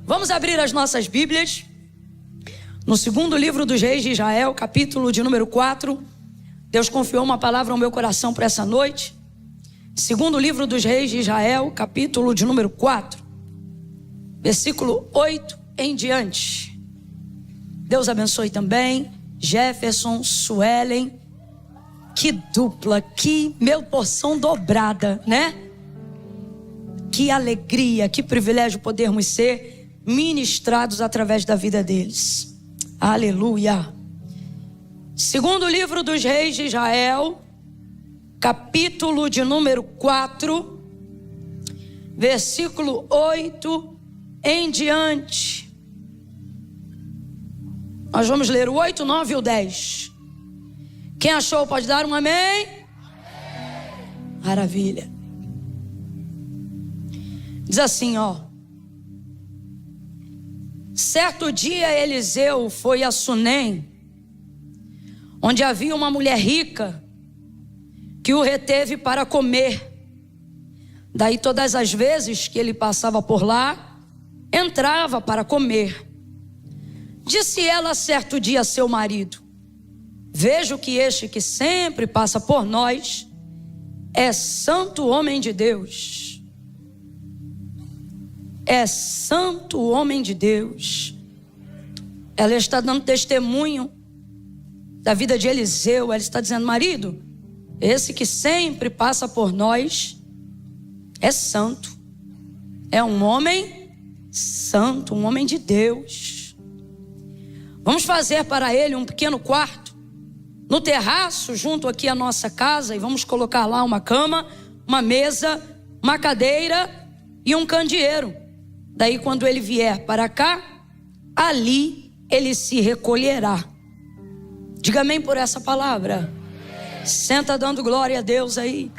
Vamos abrir as nossas Bíblias no segundo livro dos Reis de Israel, capítulo de número 4. Deus confiou uma palavra ao meu coração para essa noite. Segundo livro dos Reis de Israel, capítulo de número 4, versículo 8 em diante. Deus abençoe também Jefferson, Suelen. Que dupla, que meu porção dobrada, né? Que alegria, que privilégio podermos ser ministrados através da vida deles. Aleluia. Segundo livro dos Reis de Israel, capítulo de número 4, versículo 8 em diante. Nós vamos ler o 8, 9 e o 10. Quem achou pode dar um amém? Amém. Maravilha. Diz assim, ó. Certo dia Eliseu foi a Sunem, onde havia uma mulher rica que o reteve para comer. Daí todas as vezes que ele passava por lá, entrava para comer. Disse ela certo dia a seu marido: vejo que este que sempre passa por nós é santo homem de Deus. É santo homem de Deus. Ela está dando testemunho da vida de Eliseu. Ela está dizendo: marido, esse que sempre passa por nós é santo. É um homem santo, um homem de Deus. Vamos fazer para ele um pequeno quarto no terraço, junto aqui à nossa casa, e vamos colocar lá uma cama, uma mesa, uma cadeira e um candeeiro. Daí quando ele vier para cá, ali ele se recolherá. Diga amém por essa palavra. Senta dando glória a Deus aí.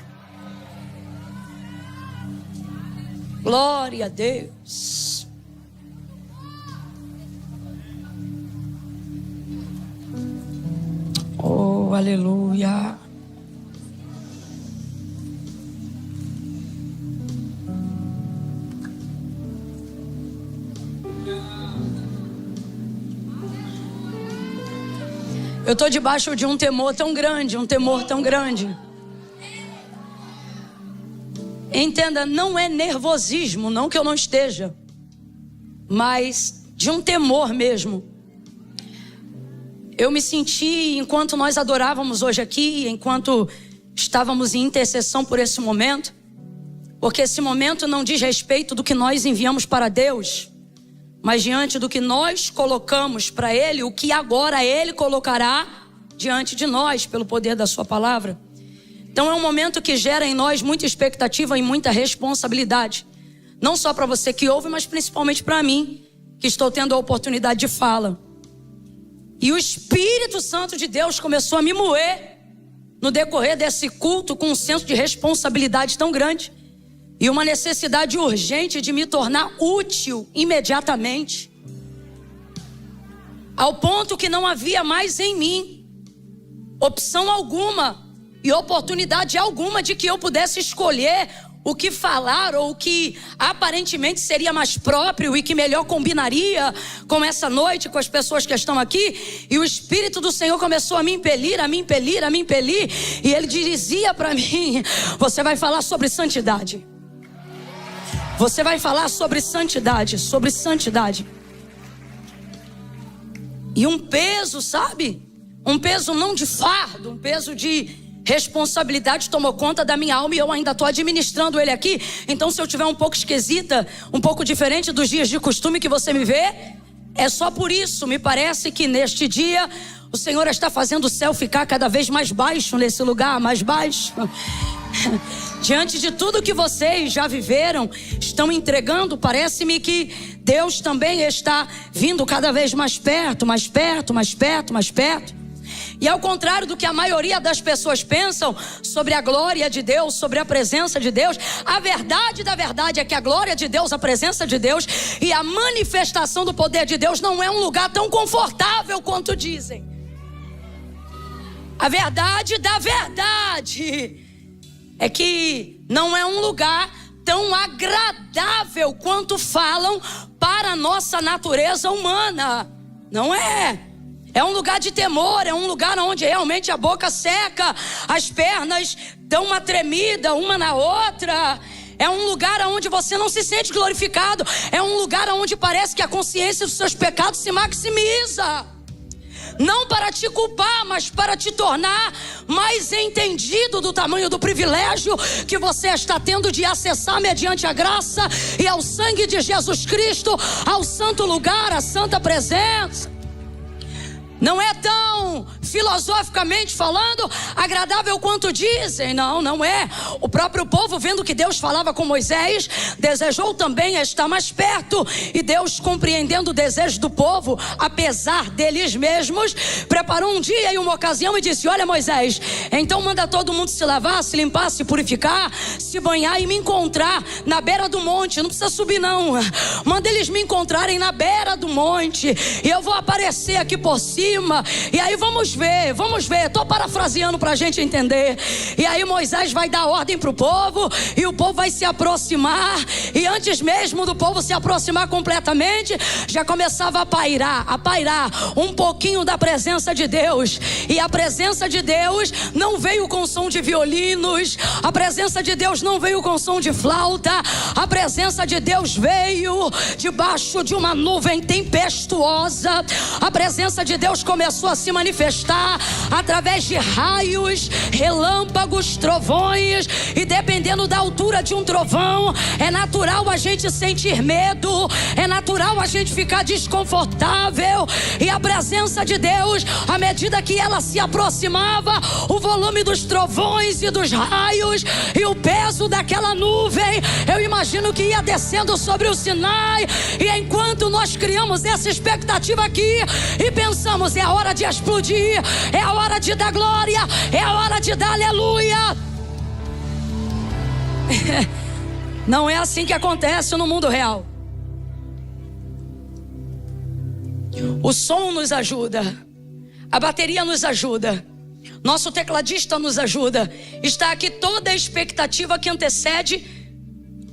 Glória a Deus. Oh, aleluia. Eu estou debaixo de um temor tão grande, um temor tão grande. Entenda, não é nervosismo, não que eu não esteja, mas de um temor mesmo. Eu me senti, enquanto nós adorávamos hoje aqui, enquanto estávamos em intercessão por esse momento, porque esse momento não diz respeito do que nós enviamos para Deus, mas diante do que nós colocamos para Ele, o que agora Ele colocará diante de nós, pelo poder da sua palavra. Então é um momento que gera em nós muita expectativa e muita responsabilidade. Não só para você que ouve, mas principalmente para mim, que estou tendo a oportunidade de fala. E o Espírito Santo de Deus começou a me moer no decorrer desse culto, com um senso de responsabilidade tão grande e uma necessidade urgente de me tornar útil imediatamente, ao ponto que não havia mais em mim opção alguma e oportunidade alguma de que eu pudesse escolher o que falar ou o que aparentemente seria mais próprio e que melhor combinaria com essa noite, com as pessoas que estão aqui. E o Espírito do Senhor começou a me impelir, a me impelir, a me impelir, e Ele dizia para mim: você vai falar sobre santidade. Você vai falar sobre santidade, sobre santidade. E um peso, sabe? Um peso não de fardo, um peso de responsabilidade tomou conta da minha alma, e eu ainda estou administrando ele aqui. Então se eu estiver um pouco esquisita, um pouco diferente dos dias de costume que você me vê, é só por isso. Me parece que neste dia o Senhor está fazendo o céu ficar cada vez mais baixo nesse lugar, mais baixo. Diante de tudo que vocês já viveram, estão entregando, parece-me que Deus também está vindo cada vez mais perto, mais perto, mais perto, mais perto. E ao contrário do que a maioria das pessoas pensam sobre a glória de Deus, sobre a presença de Deus, a verdade da verdade é que a glória de Deus, a presença de Deus e a manifestação do poder de Deus não é um lugar tão confortável quanto dizem. A verdade da verdade é que não é um lugar tão agradável quanto falam para a nossa natureza humana. Não é? É um lugar de temor, é um lugar onde realmente a boca seca, as pernas dão uma tremida uma na outra. É um lugar onde você não se sente glorificado. É um lugar onde parece que a consciência dos seus pecados se maximiza. Não para te culpar, mas para te tornar mais entendido do tamanho do privilégio que você está tendo de acessar mediante a graça e ao sangue de Jesus Cristo, ao santo lugar, à santa presença. Não é tão filosoficamente falando agradável quanto dizem. Não, não é. O próprio povo, vendo que Deus falava com Moisés, desejou também estar mais perto. E Deus, compreendendo o desejo do povo, apesar deles mesmos, preparou um dia e uma ocasião e disse: olha, Moisés, então manda todo mundo se lavar, se limpar, se purificar, se banhar e me encontrar na beira do monte. Não precisa subir não. Manda eles me encontrarem na beira do monte e eu vou aparecer aqui por cima. E aí vamos ver, estou parafraseando para a gente entender. E aí Moisés vai dar ordem para o povo, e o povo vai se aproximar, e antes mesmo do povo se aproximar completamente, já começava a pairar um pouquinho da presença de Deus. E a presença de Deus não veio com som de violinos, a presença de Deus não veio com som de flauta, a presença de Deus veio debaixo de uma nuvem tempestuosa. A presença de Deus começou a se manifestar através de raios, relâmpagos, trovões. E dependendo da altura de um trovão, é natural a gente sentir medo, é natural a gente ficar desconfortável. E a presença de Deus, à medida que ela se aproximava, o volume dos trovões e dos raios e o peso daquela nuvem, eu imagino que ia descendo sobre o Sinai. E enquanto nós criamos essa expectativa aqui e pensamos: é a hora de explodir, é a hora de dar glória, é a hora de dar aleluia. Não é assim que acontece no mundo real. O som nos ajuda, a bateria nos ajuda, nosso tecladista nos ajuda. Está aqui toda a expectativa que antecede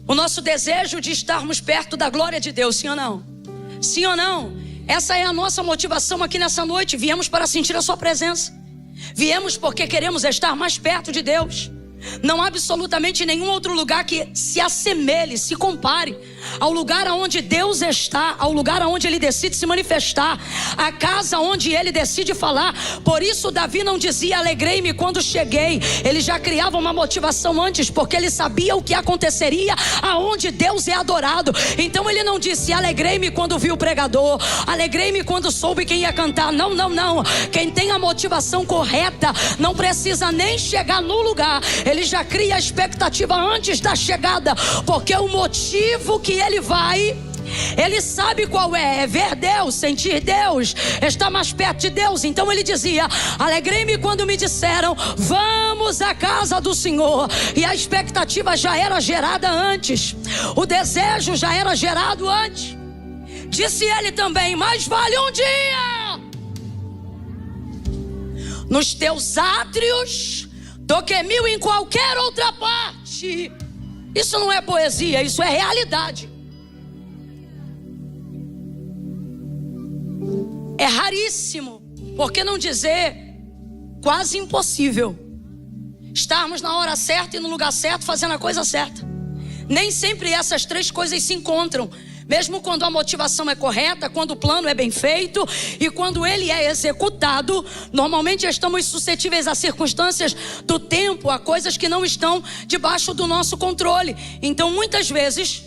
o nosso desejo de estarmos perto da glória de Deus. Sim ou não? Sim ou não? Essa é a nossa motivação aqui nessa noite. Viemos para sentir a sua presença. Viemos porque queremos estar mais perto de Deus. Não há absolutamente nenhum outro lugar que se assemelhe, se compare ao lugar onde Deus está, ao lugar onde Ele decide se manifestar, a casa onde Ele decide falar. Por isso Davi não dizia alegrei-me quando cheguei. Ele já criava uma motivação antes, porque ele sabia o que aconteceria aonde Deus é adorado. Então ele não disse alegrei-me quando vi o pregador, alegrei-me quando soube quem ia cantar. Não, não, não. Quem tem a motivação correta não precisa nem chegar no lugar. Ele já cria a expectativa antes da chegada, porque o motivo que ele vai, ele sabe qual é ver Deus, sentir Deus, estar mais perto de Deus. Então ele dizia alegrei-me quando me disseram vamos à casa do Senhor. E a expectativa já era gerada antes, o desejo já era gerado antes. Disse ele também: mais vale um dia nos teus átrios do que 1000 em qualquer outra parte. Isso não é poesia, isso é realidade. É raríssimo, por que não dizer quase impossível, estarmos na hora certa e no lugar certo, fazendo a coisa certa. Nem sempre essas três coisas se encontram. Mesmo quando a motivação é correta, quando o plano é bem feito e quando ele é executado, normalmente estamos suscetíveis a circunstâncias do tempo, a coisas que não estão debaixo do nosso controle. Então muitas vezes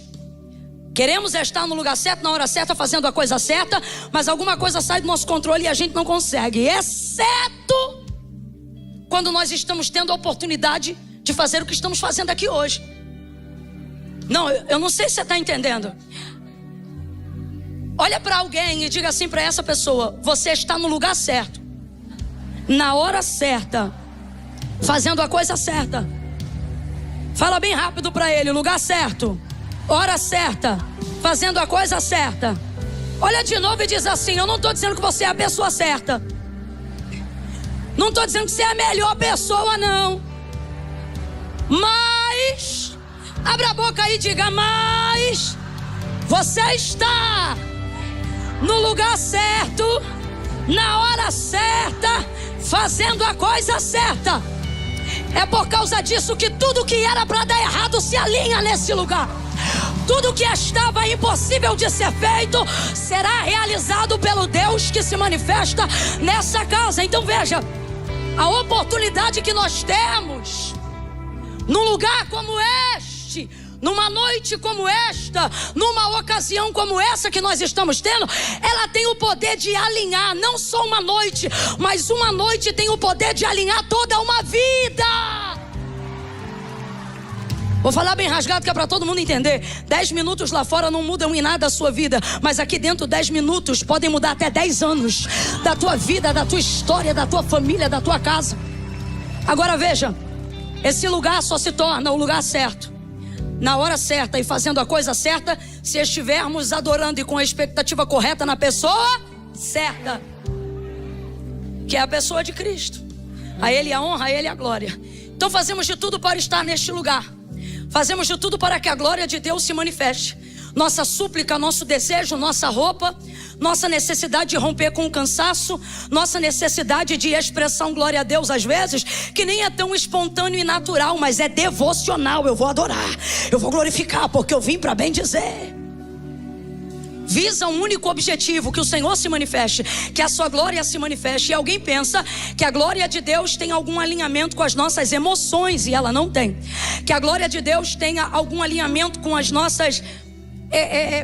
queremos estar no lugar certo, na hora certa, fazendo a coisa certa, mas alguma coisa sai do nosso controle e a gente não consegue, exceto quando nós estamos tendo a oportunidade de fazer o que estamos fazendo aqui hoje. Não, eu não sei se você está entendendo. Olha para alguém e diga assim para essa pessoa: você está no lugar certo, na hora certa, fazendo a coisa certa. Fala bem rápido para ele: lugar certo, hora certa, fazendo a coisa certa. Olha de novo e diz assim: eu não estou dizendo que você é a pessoa certa, não estou dizendo que você é a melhor pessoa não, mas Abra a boca e diga: mas você está no lugar certo, na hora certa, fazendo a coisa certa. É por causa disso que tudo que era para dar errado se alinha nesse lugar. Tudo que estava impossível de ser feito será realizado pelo Deus que se manifesta nessa casa. Então veja, a oportunidade que nós temos num lugar como este, numa noite como esta, numa ocasião como essa que nós estamos tendo, ela tem o poder de alinhar não só uma noite, mas uma noite tem o poder de alinhar toda uma vida. Vou falar bem rasgado que é para todo mundo entender. 10 minutos lá fora não mudam em nada a sua vida, mas aqui dentro 10 minutos podem mudar até 10 anos da tua vida, da tua história, da tua família, da tua casa. Agora veja, esse lugar só se torna o lugar certo, na hora certa e fazendo a coisa certa, se estivermos adorando e com a expectativa correta na pessoa certa, que é a pessoa de Cristo. A Ele a honra, a Ele a glória. Então fazemos de tudo para estar neste lugar. Fazemos de tudo para que a glória de Deus se manifeste. Nossa súplica, nosso desejo, nossa roupa, nossa necessidade de romper com o cansaço, nossa necessidade de expressar glória a Deus às vezes, que nem é tão espontâneo e natural, mas é devocional. Eu vou adorar, eu vou glorificar, porque eu vim para bem dizer. Visa um único objetivo: que o Senhor se manifeste, que a sua glória se manifeste. E alguém pensa que a glória de Deus tem algum alinhamento com as nossas emoções, e ela não tem. Que a glória de Deus tenha algum alinhamento com as nossas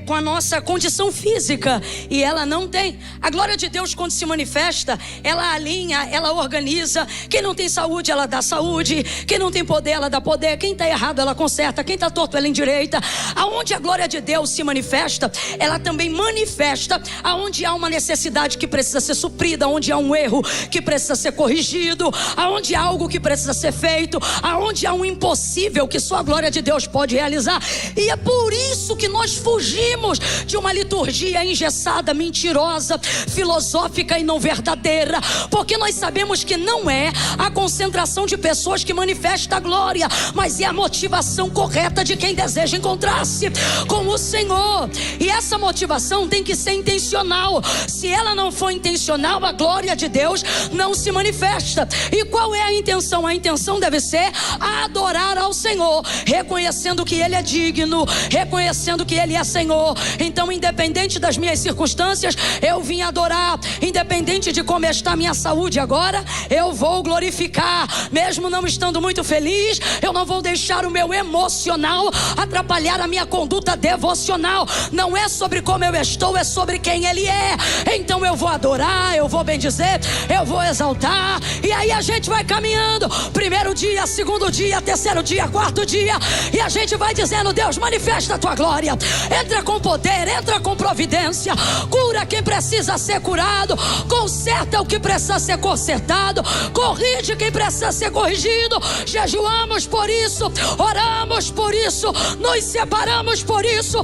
com a nossa condição física, e ela não tem. A glória de Deus, quando se manifesta, ela alinha, ela organiza. Quem não tem saúde, ela dá saúde. Quem não tem poder, ela dá poder. Quem está errado, ela conserta. Quem está torto, ela endireita. Aonde a glória de Deus se manifesta, ela também manifesta aonde há uma necessidade que precisa ser suprida, aonde há um erro que precisa ser corrigido, aonde há algo que precisa ser feito, aonde há um impossível que só a glória de Deus pode realizar. E é por isso que nós fugimos de uma liturgia engessada, mentirosa, filosófica e não verdadeira, porque nós sabemos que não é a concentração de pessoas que manifesta a glória, mas é a motivação correta de quem deseja encontrar-se com o Senhor. E essa motivação tem que ser intencional. Se ela não for intencional, a glória de Deus não se manifesta. E qual é a intenção? A intenção deve ser adorar ao Senhor, reconhecendo que Ele é digno, reconhecendo que Ele é Senhor. Então, independente das minhas circunstâncias, eu vim adorar. Independente de como está a minha saúde agora, eu vou glorificar. Mesmo não estando muito feliz, eu não vou deixar o meu emocional atrapalhar a minha conduta devocional. Não é sobre como eu estou, é sobre quem Ele é. Então eu vou adorar, eu vou bendizer, eu vou exaltar. E aí a gente vai caminhando. Primeiro dia, segundo dia, terceiro dia, quarto dia, e a gente vai dizendo: Deus, manifesta a tua glória. Entra com poder, entra com providência. Cura quem precisa ser curado, conserta o que precisa ser consertado, corrige quem precisa ser corrigido. Jejuamos por isso, oramos por isso, nos separamos por isso,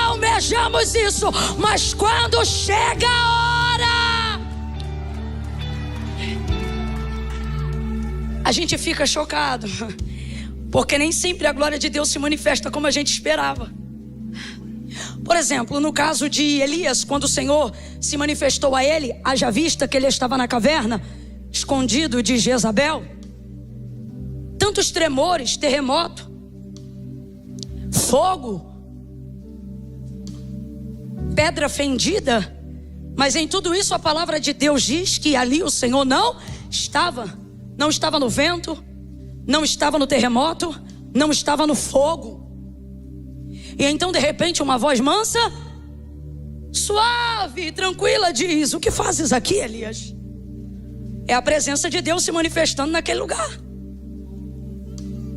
almejamos isso. Mas quando chega a hora, a gente fica chocado, porque nem sempre a glória de Deus se manifesta como a gente esperava. Por exemplo, no caso de Elias, quando o Senhor se manifestou a ele, haja vista que ele estava na caverna, escondido de Jezabel, tantos tremores, terremoto, fogo, pedra fendida, mas em tudo isso a palavra de Deus diz que ali o Senhor não estava no vento, não estava no terremoto, não estava no fogo. E então de repente uma voz mansa, suave, tranquila diz: o que fazes aqui, Elias? É a presença de Deus se manifestando naquele lugar.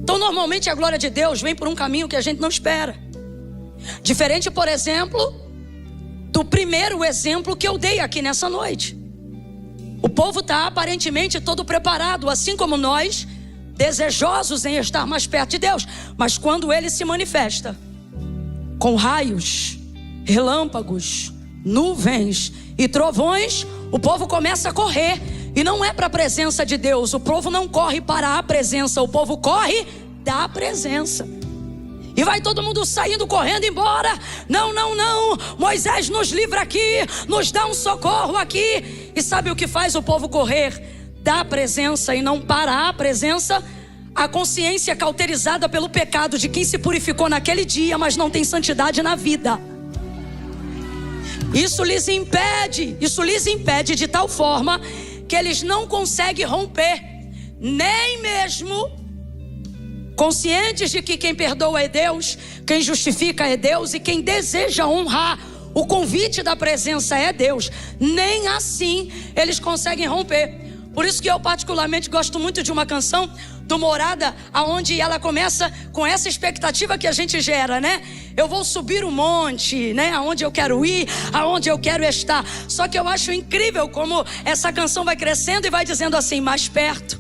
Então normalmente a glória de Deus vem por um caminho que a gente não espera. Diferente, por exemplo, do primeiro exemplo que eu dei aqui nessa noite. O povo está aparentemente todo preparado, assim como nós, desejosos em estar mais perto de Deus. Mas quando Ele se manifesta com raios, relâmpagos, nuvens e trovões, o povo começa a correr. E não é para a presença de Deus. O povo não corre para a presença, o povo corre da presença. E vai todo mundo saindo, correndo embora. Não, não, não. Moisés nos livra aqui, nos dá um socorro aqui. E sabe o que faz o povo correr da presença e não para a presença? A consciência cauterizada pelo pecado de quem se purificou naquele dia, mas não tem santidade na vida. Isso lhes impede de tal forma que eles não conseguem romper, nem mesmo conscientes de que quem perdoa é Deus, quem justifica é Deus e quem deseja honrar o convite da presença é Deus. Nem assim eles conseguem romper. Por isso que eu particularmente gosto muito de uma canção do Morada, aonde ela começa com essa expectativa que a gente gera, né? Eu vou subir o monte, né? Aonde eu quero ir, aonde eu quero estar. Só que eu acho incrível como essa canção vai crescendo e vai dizendo assim: mais perto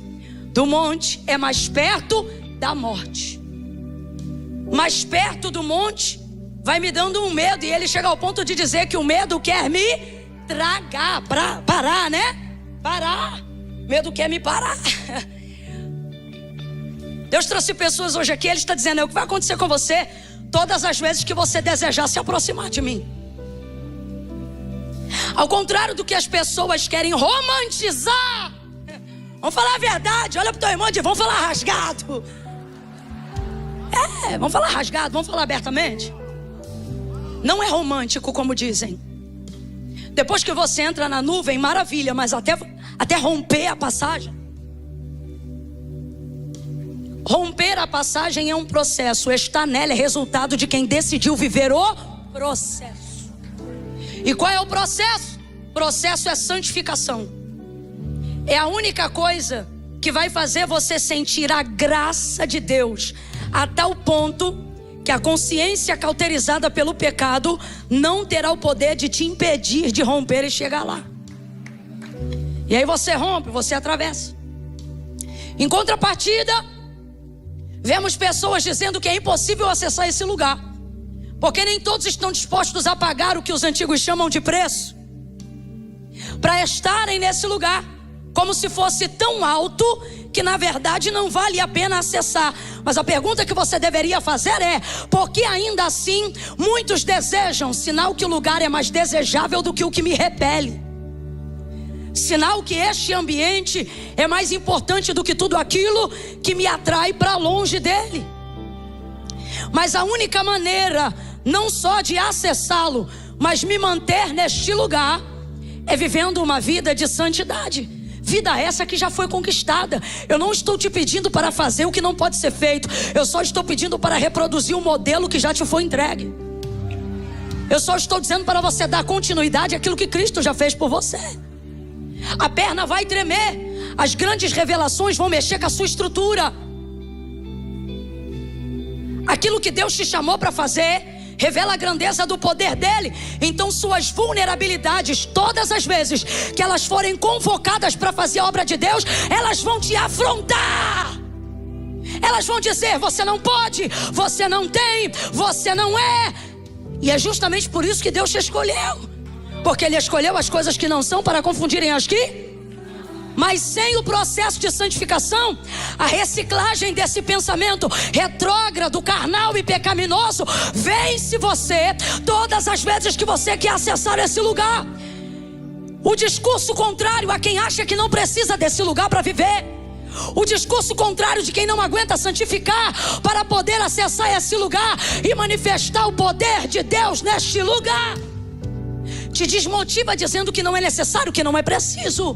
do monte é mais perto da morte. Mais perto do monte vai me dando um medo, e ele chega ao ponto de dizer que o medo quer me tragar, parar, né? Parar. Medo quer me parar. Deus trouxe pessoas hoje aqui, Ele está dizendo: o que vai acontecer com você todas as vezes que você desejar se aproximar de mim. Ao contrário do que as pessoas querem romantizar. Vamos falar a verdade. Olha para o teu irmão e diz: vamos falar rasgado. Vamos falar rasgado, vamos falar abertamente. Não é romântico como dizem. Depois que você entra na nuvem, maravilha, mas até romper a passagem. Romper a passagem é um processo. Estar nela é resultado de quem decidiu viver o processo. E qual é o processo? O processo é santificação. É a única coisa que vai fazer você sentir a graça de Deus a tal ponto que a consciência cauterizada pelo pecado não terá o poder de te impedir de romper e chegar lá. E aí você rompe, você atravessa. Em contrapartida, vemos pessoas dizendo que é impossível acessar esse lugar, porque nem todos estão dispostos a pagar o que os antigos chamam de preço para estarem nesse lugar, como se fosse tão alto que na verdade não vale a pena acessar. Mas a pergunta que você deveria fazer é: por que ainda assim muitos desejam? Sinal que o lugar é mais desejável do que o que me repele. Sinal que este ambiente é mais importante do que tudo aquilo que me atrai para longe dele. Mas a única maneira, não só de acessá-lo, mas me manter neste lugar, é vivendo uma vida de santidade. Vida essa que já foi conquistada. Eu não estou te pedindo para fazer o que não pode ser feito. Eu só estou pedindo para reproduzir o modelo que já te foi entregue. Eu só estou dizendo para você dar continuidade àquilo que Cristo já fez por você. A perna vai tremer, as grandes revelações vão mexer com a sua estrutura. Aquilo que Deus te chamou para fazer revela a grandeza do poder dele. Então suas vulnerabilidades, todas as vezes que elas forem convocadas para fazer a obra de Deus, elas vão te afrontar. Elas vão dizer: você não pode, você não tem, você não é. E é justamente por isso que Deus te escolheu, porque Ele escolheu as coisas que não são para confundirem as que. Mas sem o processo de santificação, a reciclagem desse pensamento retrógrado, carnal e pecaminoso vence você todas as vezes que você quer acessar esse lugar. O discurso contrário a quem acha que não precisa desse lugar para viver. O discurso contrário de quem não aguenta santificar para poder acessar esse lugar e manifestar o poder de Deus neste lugar, te desmotiva dizendo que não é necessário, que não é preciso.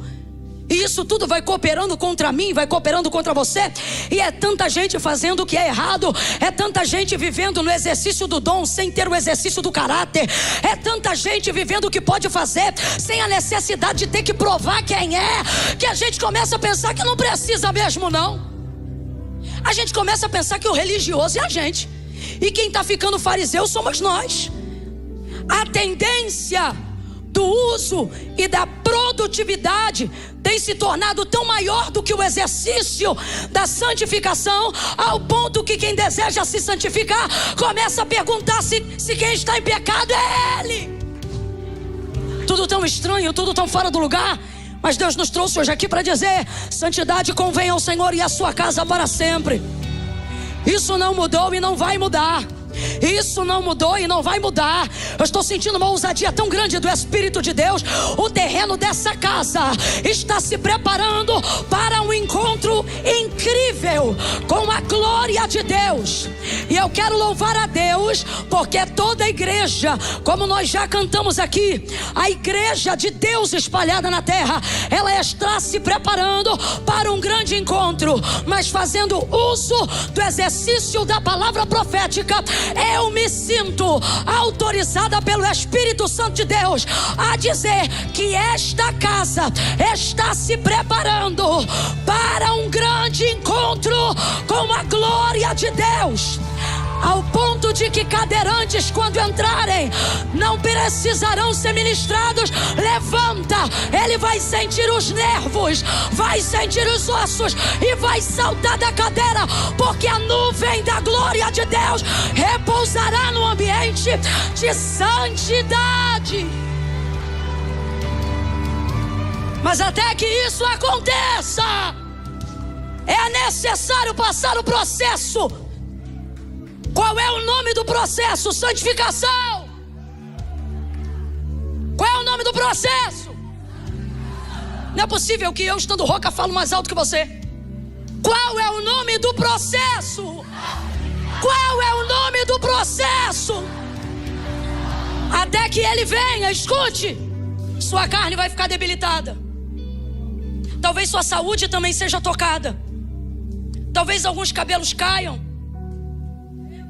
E isso tudo vai cooperando contra mim, vai cooperando contra você. E é tanta gente fazendo o que é errado. É tanta gente vivendo no exercício do dom sem ter o exercício do caráter. É tanta gente vivendo o que pode fazer sem a necessidade de ter que provar quem é, que a gente começa a pensar que não precisa mesmo não. A gente começa a pensar que o religioso é a gente, e quem está ficando fariseu somos nós. A tendência do uso e da produtividade tem se tornado tão maior do que o exercício da santificação, ao ponto que quem deseja se santificar começa a perguntar se quem está em pecado é ele. Tudo tão estranho, tudo tão fora do lugar. Mas Deus nos trouxe hoje aqui para dizer: santidade convém ao Senhor e à sua casa para sempre. Isso não mudou e não vai mudar. Isso não mudou e não vai mudar. Eu estou sentindo uma ousadia tão grande do Espírito de Deus. O terreno dessa casa está se preparando para um encontro incrível com a glória de Deus. E eu quero louvar a Deus, porque toda a igreja, como nós já cantamos aqui, a igreja de Deus espalhada na terra, ela está se preparando para um grande encontro, mas fazendo uso do exercício da palavra profética. Eu me sinto autorizada pelo Espírito Santo de Deus a dizer que esta casa está se preparando para um grande encontro com a glória de Deus, ao ponto de que cadeirantes, quando entrarem, não precisarão ser ministrados. Levanta, ele vai sentir os nervos, vai sentir os ossos e vai saltar da cadeira, porque a nuvem da glória de Deus repousará no ambiente de santidade. Mas até que isso aconteça, é necessário passar o processo. Qual é o nome do processo? Santificação. Qual é o nome do processo? Não é possível que eu, estando rouca, falo mais alto que você. Qual é o nome do processo? Qual é o nome do processo? Até que ele venha, escute, sua carne vai ficar debilitada. Talvez sua saúde também seja tocada. Talvez alguns cabelos caiam,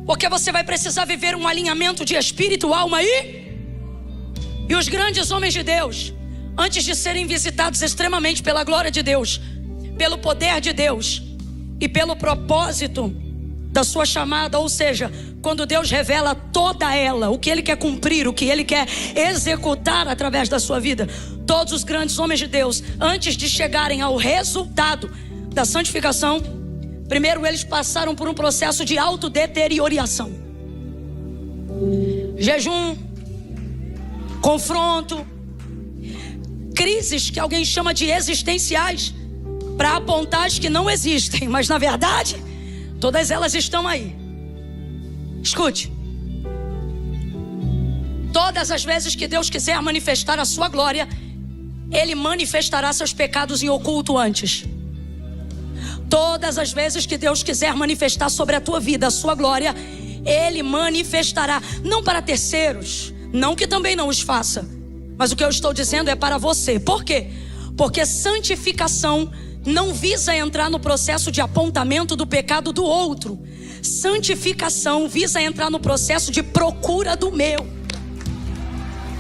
porque você vai precisar viver um alinhamento de espírito, alma e os grandes homens de Deus, antes de serem visitados extremamente pela glória de Deus, pelo poder de Deus e pelo propósito da sua chamada, ou seja, quando Deus revela toda ela, o que Ele quer cumprir, o que Ele quer executar através da sua vida, todos os grandes homens de Deus, antes de chegarem ao resultado da santificação, primeiro eles passaram por um processo de autodeterioração. Jejum, confronto, crises que alguém chama de existenciais, para apontar as que não existem, mas na verdade todas elas estão aí. Escute, todas as vezes que Deus quiser manifestar a sua glória, Ele manifestará seus pecados em oculto antes. Todas as vezes que Deus quiser manifestar sobre a tua vida a sua glória, Ele manifestará, não para terceiros, não que também não os faça, mas o que eu estou dizendo é para você. Por quê? Porque santificação não visa entrar no processo de apontamento do pecado do outro. Santificação visa entrar no processo de procura do meu,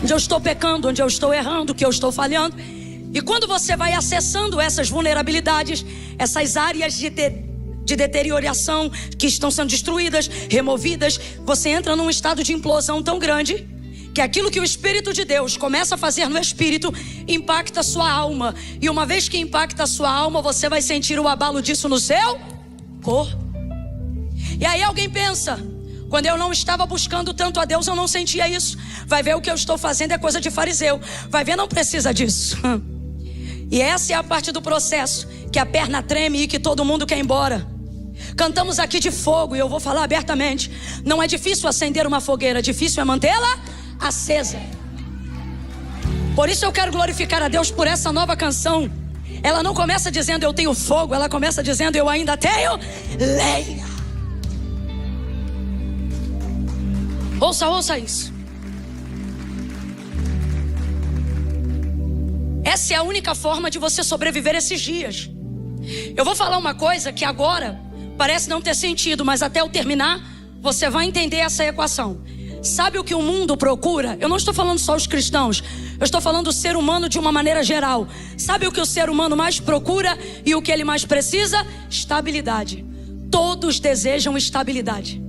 onde eu estou pecando, onde eu estou errando, o que eu estou falhando. E quando você vai acessando essas vulnerabilidades, essas áreas de deterioração que estão sendo destruídas, removidas, você entra num estado de implosão tão grande que aquilo que o Espírito de Deus começa a fazer no Espírito impacta a sua alma. E uma vez que impacta a sua alma, você vai sentir o abalo disso no seu corpo. E aí alguém pensa, quando eu não estava buscando tanto a Deus, eu não sentia isso. Vai ver, o que eu estou fazendo é coisa de fariseu. Vai ver, não precisa disso. E essa é a parte do processo, que a perna treme e que todo mundo quer ir embora. Cantamos aqui de fogo, e eu vou falar abertamente. Não é difícil acender uma fogueira, difícil é mantê-la acesa. Por isso eu quero glorificar a Deus por essa nova canção. Ela não começa dizendo eu tenho fogo, ela começa dizendo eu ainda tenho lenha. Ouça isso. Essa é a única forma de você sobreviver esses dias. Eu vou falar uma coisa que agora parece não ter sentido, mas até eu terminar você vai entender essa equação. Sabe o que o mundo procura? Eu não estou falando só os cristãos, eu estou falando do ser humano de uma maneira geral. Sabe o que o ser humano mais procura e o que ele mais precisa? Estabilidade. Todos desejam estabilidade.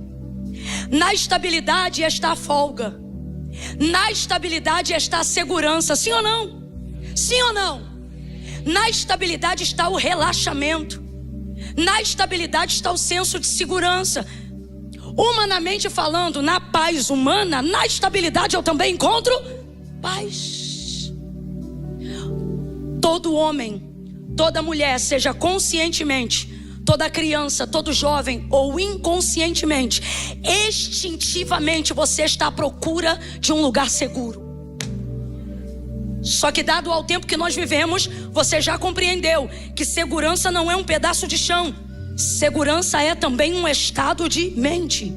Na estabilidade está a folga. Na estabilidade está a segurança. Sim ou não? Sim ou não? Na estabilidade está o relaxamento. Na estabilidade está o senso de segurança. Humanamente falando, na paz humana, na estabilidade eu também encontro paz. Todo homem, toda mulher, seja conscientemente, toda criança, todo jovem, ou inconscientemente, instintivamente, você está à procura de um lugar seguro. Só que dado ao tempo que nós vivemos, você já compreendeu que segurança não é um pedaço de chão. Segurança é também um estado de mente,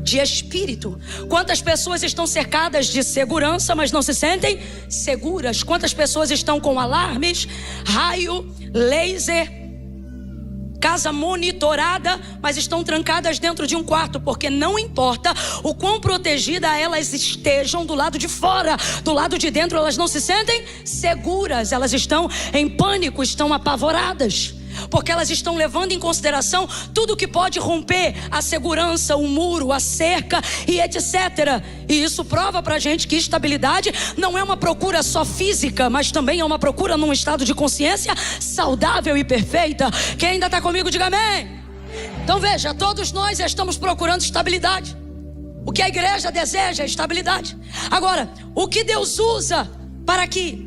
de espírito. Quantas pessoas estão cercadas de segurança, mas não se sentem seguras? Quantas pessoas estão com alarmes, raio, laser, casa monitorada, mas estão trancadas dentro de um quarto, porque não importa o quão protegidas elas estejam do lado de fora, do lado de dentro elas não se sentem seguras, elas estão em pânico, estão apavoradas, porque elas estão levando em consideração tudo que pode romper a segurança, o muro, a cerca e etc. E isso prova pra gente que estabilidade não é uma procura só física, mas também é uma procura num estado de consciência saudável e perfeita. Quem ainda está comigo, diga amém. Então veja, todos nós estamos procurando estabilidade. O que a igreja deseja é estabilidade. Agora, o que Deus usa para que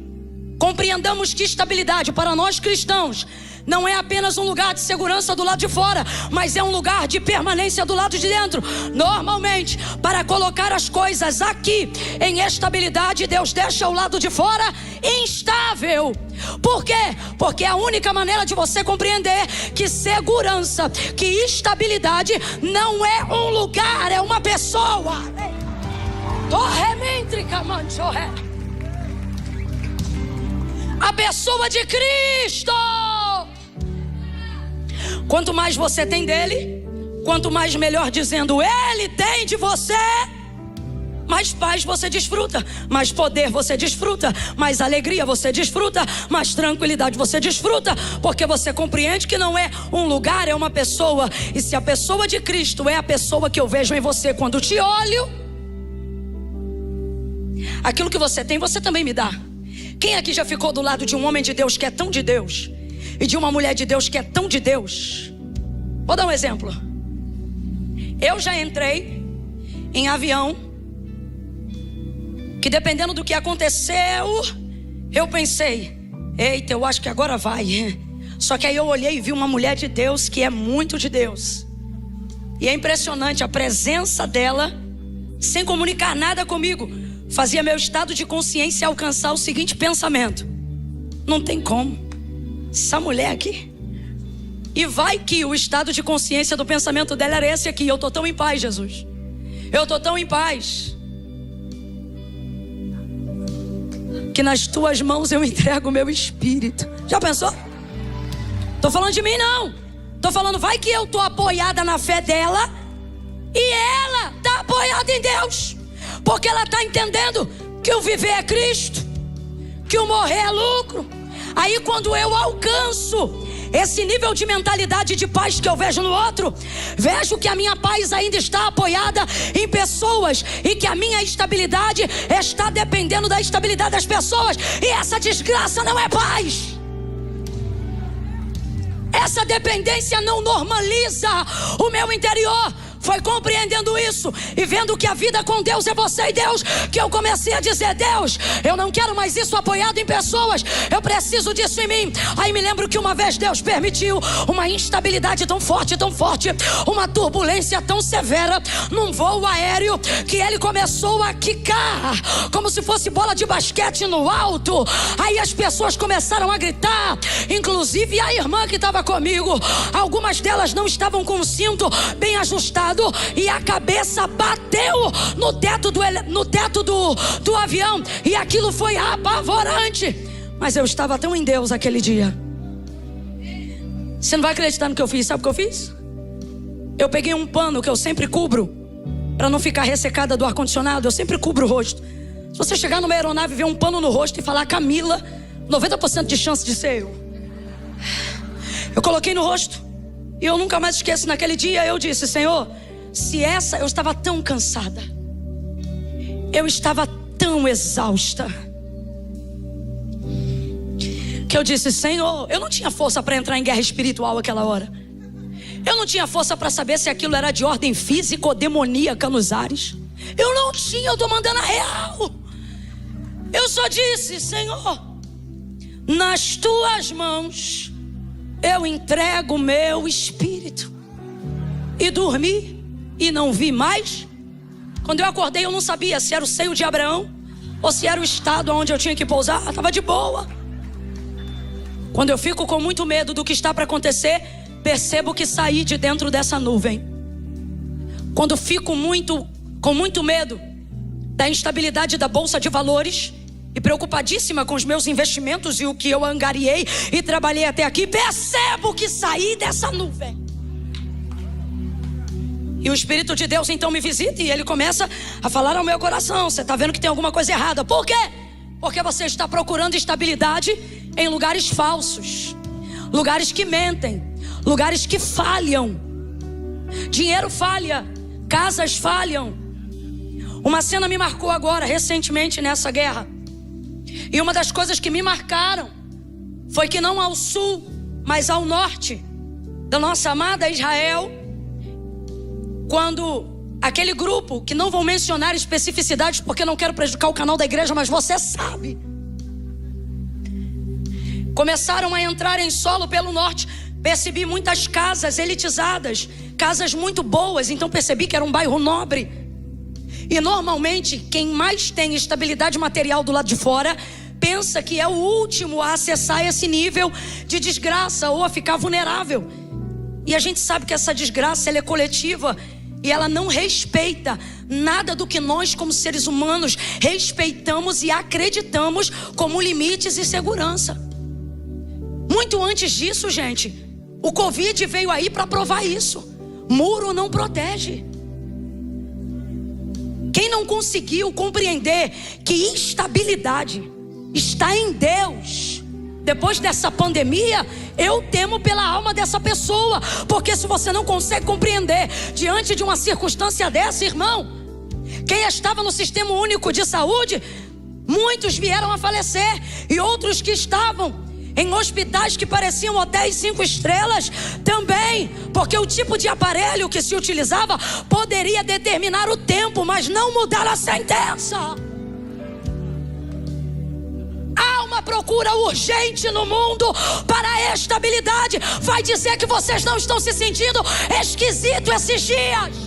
compreendamos que estabilidade para nós cristãos não é apenas um lugar de segurança do lado de fora, mas é um lugar de permanência do lado de dentro. Normalmente, para colocar as coisas aqui em estabilidade, Deus deixa o lado de fora instável. Por quê? Porque é a única maneira de você compreender que segurança, que estabilidade não é um lugar, é uma pessoa. A pessoa de Cristo. Quanto mais você tem dele, quanto mais, melhor dizendo, ele tem de você, mais paz você desfruta, mais poder você desfruta, mais alegria você desfruta, mais tranquilidade você desfruta, porque você compreende que não é um lugar, é uma pessoa. E se a pessoa de Cristo é a pessoa que eu vejo em você quando te olho, aquilo que você tem, você também me dá. Quem aqui já ficou do lado de um homem de Deus que é tão de Deus e de uma mulher de Deus que é tão de Deus? Vou dar um exemplo. Eu já entrei em avião que, dependendo do que aconteceu, eu pensei, eita, eu acho que agora vai. Só que aí eu olhei e vi uma mulher de Deus que é muito de Deus. E é impressionante a presença dela, sem comunicar nada comigo, fazia meu estado de consciência alcançar o seguinte pensamento: não tem como, essa mulher aqui. E vai que o estado de consciência do pensamento dela era esse aqui: eu tô tão em paz, Jesus, eu tô tão em paz, que nas tuas mãos eu entrego o meu espírito. Já pensou? Tô falando de mim não, tô falando, vai que eu tô apoiada na fé dela e ela tá apoiada em Deus, porque ela tá entendendo que o viver é Cristo, que o morrer é lucro. Aí quando eu alcanço esse nível de mentalidade de paz que eu vejo no outro, vejo que a minha paz ainda está apoiada em pessoas e que a minha estabilidade está dependendo da estabilidade das pessoas. E essa desgraça não é paz. Essa dependência não normaliza o meu interior. Foi compreendendo isso e vendo que a vida com Deus é você e Deus, que eu comecei a dizer: Deus, eu não quero mais isso apoiado em pessoas, eu preciso disso em mim. Aí me lembro que uma vez Deus permitiu uma instabilidade tão forte, uma turbulência tão severa num voo aéreo, que ele começou a quicar como se fosse bola de basquete no alto. Aí as pessoas começaram a gritar, inclusive a irmã que estava comigo. Algumas delas não estavam com o cinto bem ajustado e a cabeça bateu no teto do avião, e aquilo foi apavorante. Mas eu estava tão em Deus aquele dia. Você não vai acreditar no que eu fiz. Sabe o que eu fiz? Eu peguei um pano que eu sempre cubro, para não ficar ressecada do ar-condicionado. Eu sempre cubro o rosto. Se você chegar numa aeronave e ver um pano no rosto e falar Camila, 90% de chance de ser eu. Eu coloquei no rosto. E eu nunca mais esqueço, naquele dia eu disse: Senhor, eu estava tão cansada, eu estava tão exausta, que eu disse: Senhor, eu não tinha força para entrar em guerra espiritual aquela hora. Eu não tinha força para saber se aquilo era de ordem física ou demoníaca nos ares. Eu não tinha, eu estou mandando a real. Eu só disse: Senhor, nas tuas mãos eu entrego o meu espírito. E dormi e não vi mais. Quando eu acordei, eu não sabia se era o seio de Abraão ou se era o estado onde eu tinha que pousar. Estava de boa. Quando eu fico com muito medo do que está para acontecer, percebo que saí de dentro dessa nuvem. Quando fico com muito medo da instabilidade da bolsa de valores e preocupadíssima com os meus investimentos e o que eu angariei e trabalhei até aqui, percebo que saí dessa nuvem. E o Espírito de Deus então me visita e ele começa a falar ao meu coração: você está vendo que tem alguma coisa errada. Por quê? Porque você está procurando estabilidade em lugares falsos, lugares que mentem, lugares que falham. Dinheiro falha, casas falham. Uma cena me marcou agora, recentemente, nessa guerra. E uma das coisas que me marcaram foi que não ao sul, mas ao norte da nossa amada Israel, quando aquele grupo, que não vou mencionar especificidades porque não quero prejudicar o canal da igreja, mas você sabe, começaram a entrar em solo pelo norte, percebi muitas casas elitizadas, casas muito boas, então percebi que era um bairro nobre. E normalmente quem mais tem estabilidade material do lado de fora pensa que é o último a acessar esse nível de desgraça ou a ficar vulnerável. E a gente sabe que essa desgraça ela é coletiva e ela não respeita nada do que nós como seres humanos respeitamos e acreditamos como limites e segurança. Muito antes disso, gente, o Covid veio aí para provar isso. Muro não protege. Quem não conseguiu compreender que estabilidade está em Deus, depois dessa pandemia, eu temo pela alma dessa pessoa. Porque se você não consegue compreender diante de uma circunstância dessa, irmão, quem estava no Sistema Único de Saúde, muitos vieram a falecer. E outros que estavam em hospitais que pareciam hotéis 5 estrelas também, porque o tipo de aparelho que se utilizava poderia determinar o tempo, mas não mudar a sentença. Há uma procura urgente no mundo para a estabilidade. Vai dizer que vocês não estão se sentindo esquisito esses dias?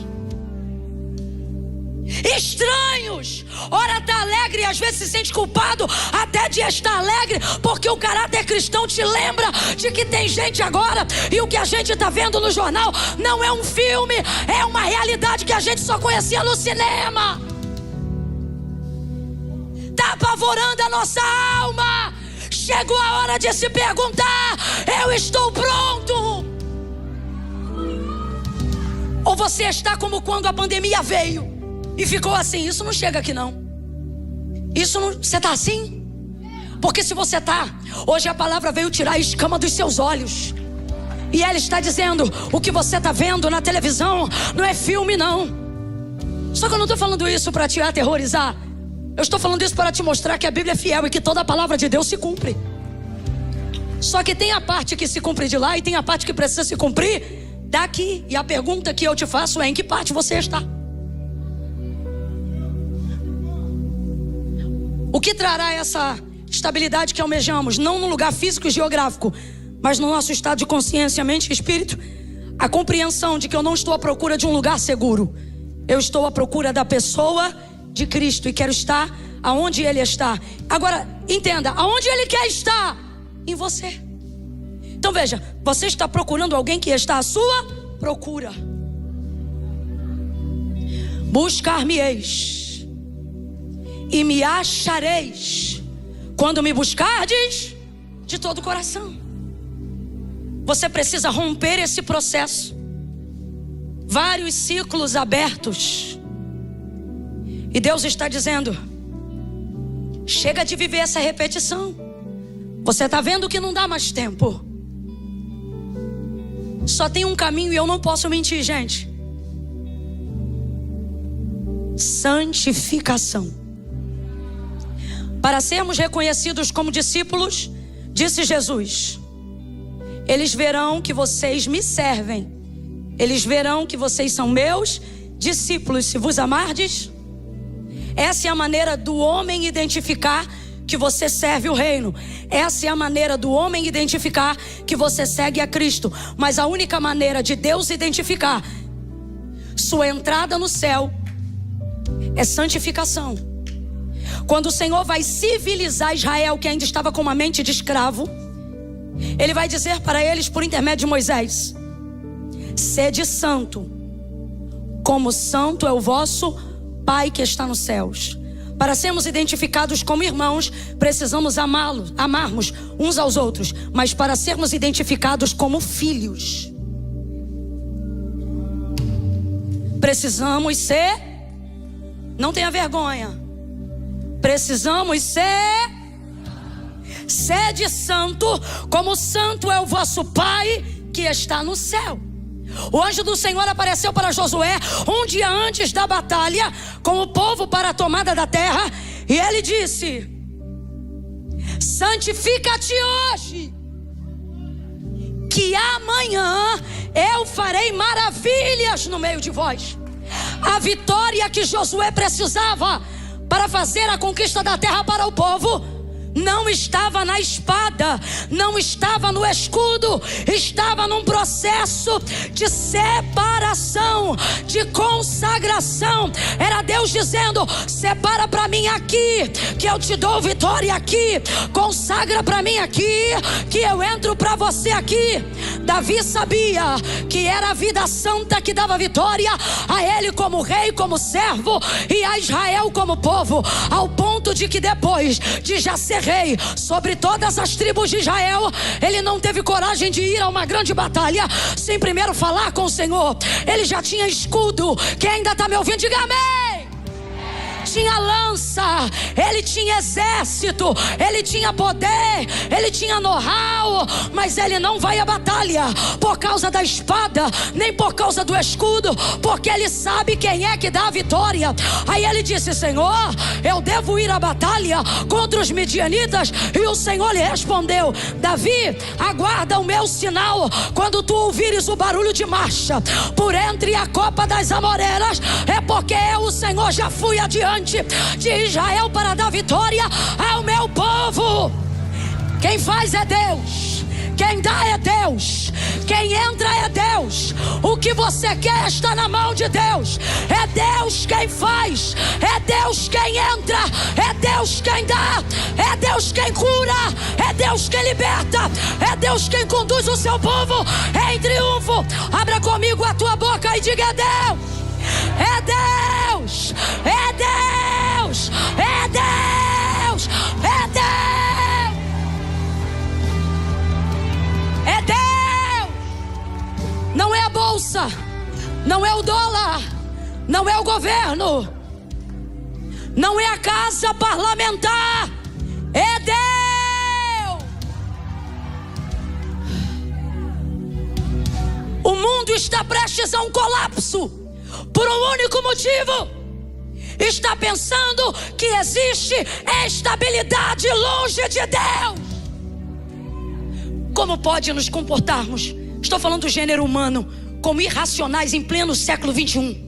Estranhos. Ora está alegre e às vezes se sente culpado até de estar alegre, porque o caráter cristão te lembra de que tem gente agora, e o que a gente está vendo no jornal não é um filme, é uma realidade que a gente só conhecia no cinema. Está apavorando a nossa alma. Chegou a hora de se perguntar: eu estou pronto? Ou você está como quando a pandemia veio e ficou assim: isso não chega aqui não. Isso não... Você está assim? Porque se você está, hoje a palavra veio tirar a escama dos seus olhos. E ela está dizendo: o que você está vendo na televisão não é filme não. Só que eu não estou falando isso para te aterrorizar. Eu estou falando isso para te mostrar que a Bíblia é fiel e que toda a palavra de Deus se cumpre. Só que tem a parte que se cumpre de lá e tem a parte que precisa se cumprir daqui. E a pergunta que eu te faço é: em que parte você está? O que trará essa estabilidade que almejamos? Não no lugar físico e geográfico, mas no nosso estado de consciência, mente e espírito. A compreensão de que eu não estou à procura de um lugar seguro. Eu estou à procura da pessoa de Cristo e quero estar aonde Ele está. Agora, entenda, aonde Ele quer estar? Em você. Então veja, você está procurando alguém que está à sua procura. Buscar-me-eis e me achareis quando me buscardes de todo o coração. Você precisa romper esse processo. Vários ciclos abertos. E Deus está dizendo: chega de viver essa repetição. Você está vendo que não dá mais tempo. Só tem um caminho e eu não posso mentir, gente. Santificação. Para sermos reconhecidos como discípulos, disse Jesus: eles verão que vocês me servem. Eles verão que vocês são meus discípulos, se vos amardes. Essa é a maneira do homem identificar que você serve o reino. Essa é a maneira do homem identificar que você segue a Cristo. Mas a única maneira de Deus identificar sua entrada no céu é santificação. Quando o Senhor vai civilizar Israel, que ainda estava com uma mente de escravo, Ele vai dizer para eles por intermédio de Moisés: sede santo, como santo é o vosso Pai que está nos céus. Para sermos identificados como irmãos, precisamos amarmos uns aos outros. Mas para sermos identificados como filhos, precisamos ser, não tenha vergonha, precisamos ser, sede santo, como santo é o vosso Pai que está no céu. O anjo do Senhor apareceu para Josué um dia antes da batalha com o povo para a tomada da terra, e ele disse: santifica-te hoje, que amanhã eu farei maravilhas no meio de vós. A vitória que Josué precisava para fazer a conquista da terra para o povo não estava na espada, não estava no escudo, estava num processo de separação, de consagração. Era Deus dizendo: separa para mim aqui, que eu te dou vitória aqui. Consagra para mim aqui, que eu entro para você aqui. Davi sabia que era a vida santa que dava vitória a ele como rei, como servo, e a Israel como povo, ao ponto de que depois de já ser rei sobre todas as tribos de Israel, ele não teve coragem de ir a uma grande batalha sem primeiro falar com o Senhor. Ele já tinha escudo. Quem ainda está me ouvindo, diga amém. Tinha lança, ele tinha exército, ele tinha poder, ele tinha know-how, mas ele não vai à batalha por causa da espada, nem por causa do escudo, porque ele sabe quem é que dá a vitória. Aí ele disse: Senhor, eu devo ir à batalha contra os midianitas? E o Senhor lhe respondeu: Davi, aguarda o meu sinal. Quando tu ouvires o barulho de marcha por entre a copa das amoreiras, é porque eu, o Senhor, já fui adiante de Israel para dar vitória ao meu povo. Quem faz é Deus, quem dá é Deus, quem entra é Deus. O que você quer está na mão de Deus. É Deus quem faz, é Deus quem entra, é Deus quem dá, é Deus quem cura, é Deus quem liberta, é Deus quem conduz o seu povo em triunfo. Abra comigo a tua boca e diga: é Deus, é Deus, é Deus, é Deus, é Deus, é Deus. Não é a bolsa, não é o dólar, não é o governo, não é a casa parlamentar, é Deus. O mundo está prestes a um colapso por um único motivo: está pensando que existe estabilidade longe de Deus. Como pode nos comportarmos, estou falando do gênero humano, como irracionais em pleno século 21?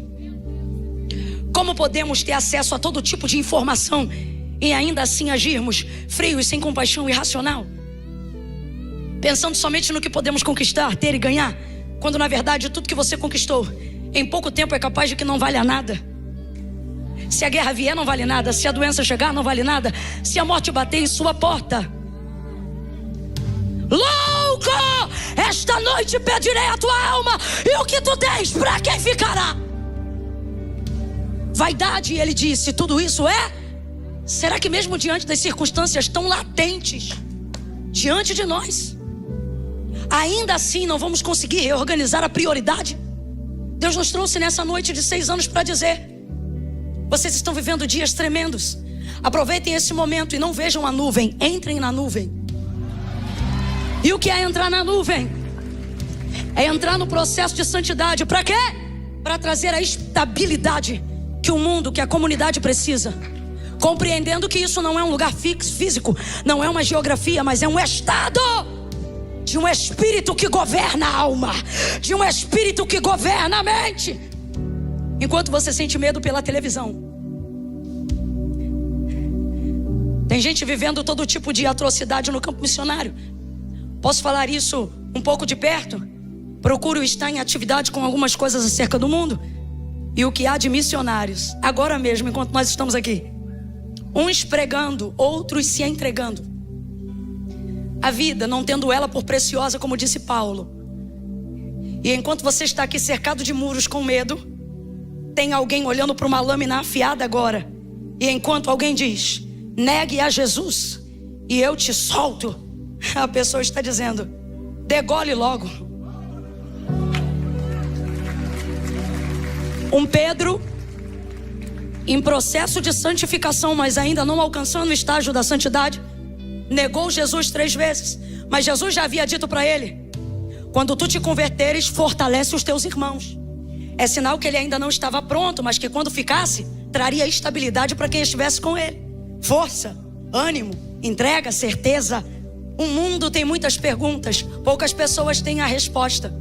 Como podemos ter acesso a todo tipo de informação e ainda assim agirmos frios, sem compaixão, irracional, pensando somente no que podemos conquistar, ter e ganhar, quando na verdade tudo que você conquistou em pouco tempo é capaz de que não valha nada? Se a guerra vier, não vale nada. Se a doença chegar, não vale nada. Se a morte bater em sua porta, louco, esta noite pedirei a tua alma, e o que tu tens, para quem ficará? Vaidade, ele disse, tudo isso é? Será que mesmo diante das circunstâncias tão latentes diante de nós, ainda assim não vamos conseguir reorganizar a prioridade? Deus nos trouxe nessa noite de 6 anos para dizer: vocês estão vivendo dias tremendos. Aproveitem esse momento e não vejam a nuvem, entrem na nuvem. E o que é entrar na nuvem? É entrar no processo de santidade. Para quê? Para trazer a estabilidade que o mundo, que a comunidade precisa. Compreendendo que isso não é um lugar físico, não é uma geografia, mas é um estado de um espírito que governa a alma, de um espírito que governa a mente. Enquanto você sente medo pela televisão, Tem gente vivendo todo tipo de atrocidade no campo missionário. Posso falar isso um pouco de perto? Procuro estar em atividade com algumas coisas acerca do mundo. E o que há de missionários, agora mesmo, enquanto nós estamos aqui, uns pregando, outros se entregando. A vida, não tendo ela por preciosa, como disse Paulo. E enquanto você está aqui cercado de muros com medo, tem alguém olhando para uma lâmina afiada agora. E enquanto alguém diz, negue a Jesus e eu te solto, a pessoa está dizendo, degole logo. Um Pedro em processo de santificação, mas ainda não alcançando o estágio da santidade, negou Jesus 3 vezes. Mas Jesus já havia dito para ele, quando tu te converteres, fortalece os teus irmãos. É sinal que ele ainda não estava pronto, mas que quando ficasse, traria estabilidade para quem estivesse com ele. Força, ânimo, entrega, certeza. O mundo tem muitas perguntas, poucas pessoas têm a resposta.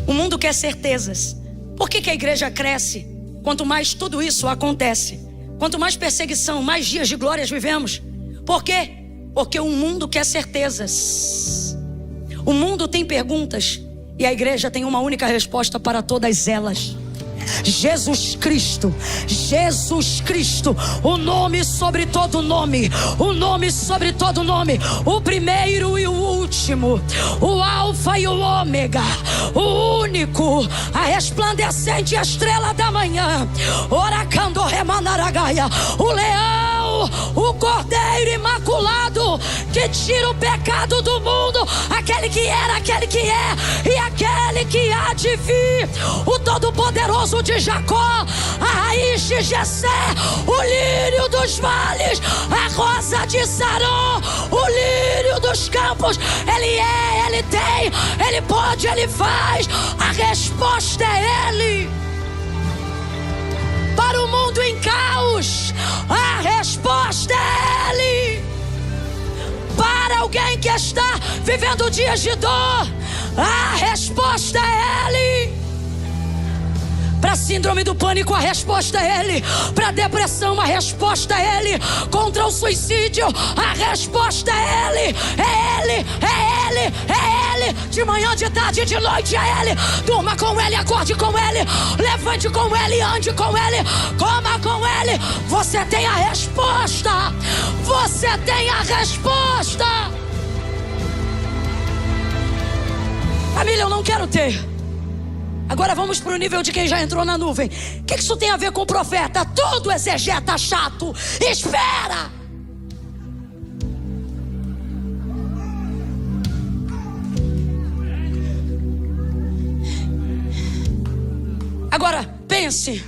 O mundo quer certezas. Por que a igreja cresce? Quanto mais tudo isso acontece, quanto mais perseguição, mais dias de glórias vivemos. Por quê? Porque o mundo quer certezas. O mundo tem perguntas e a igreja tem uma única resposta para todas elas. Jesus Cristo, Jesus Cristo, o nome sobre todo nome, o nome sobre todo nome, o primeiro e o último, o alfa e o ômega, o único, a resplandecente estrela da manhã, oracando remanaragaia, o leão, o cordeiro imaculado, que tira o pecado do mundo, aquele que era, aquele que é e aquele que há de vir, o todo-poderoso de Jacó, a raiz de Jessé, o lírio dos vales, a rosa de Sarão, o lírio dos campos. Ele é, ele tem, ele pode, ele faz. A resposta é ele. Para o mundo em caos, a resposta é ele. Para alguém que está vivendo dias de dor, a resposta é ele. Para a síndrome do pânico, a resposta é ele. Para a depressão, a resposta é ele. Contra o suicídio, a resposta é ele. É ele, é ele, é ele. De manhã, de tarde, de noite é ele. Durma com ele, acorde com ele. Levante com ele, ande com ele. Coma com ele. Você tem a resposta. Você tem a resposta. Família, eu não quero ter. Agora vamos para o nível de quem já entrou na nuvem. O que isso tem a ver com o profeta? Todo exegeta chato. Espera! Agora pense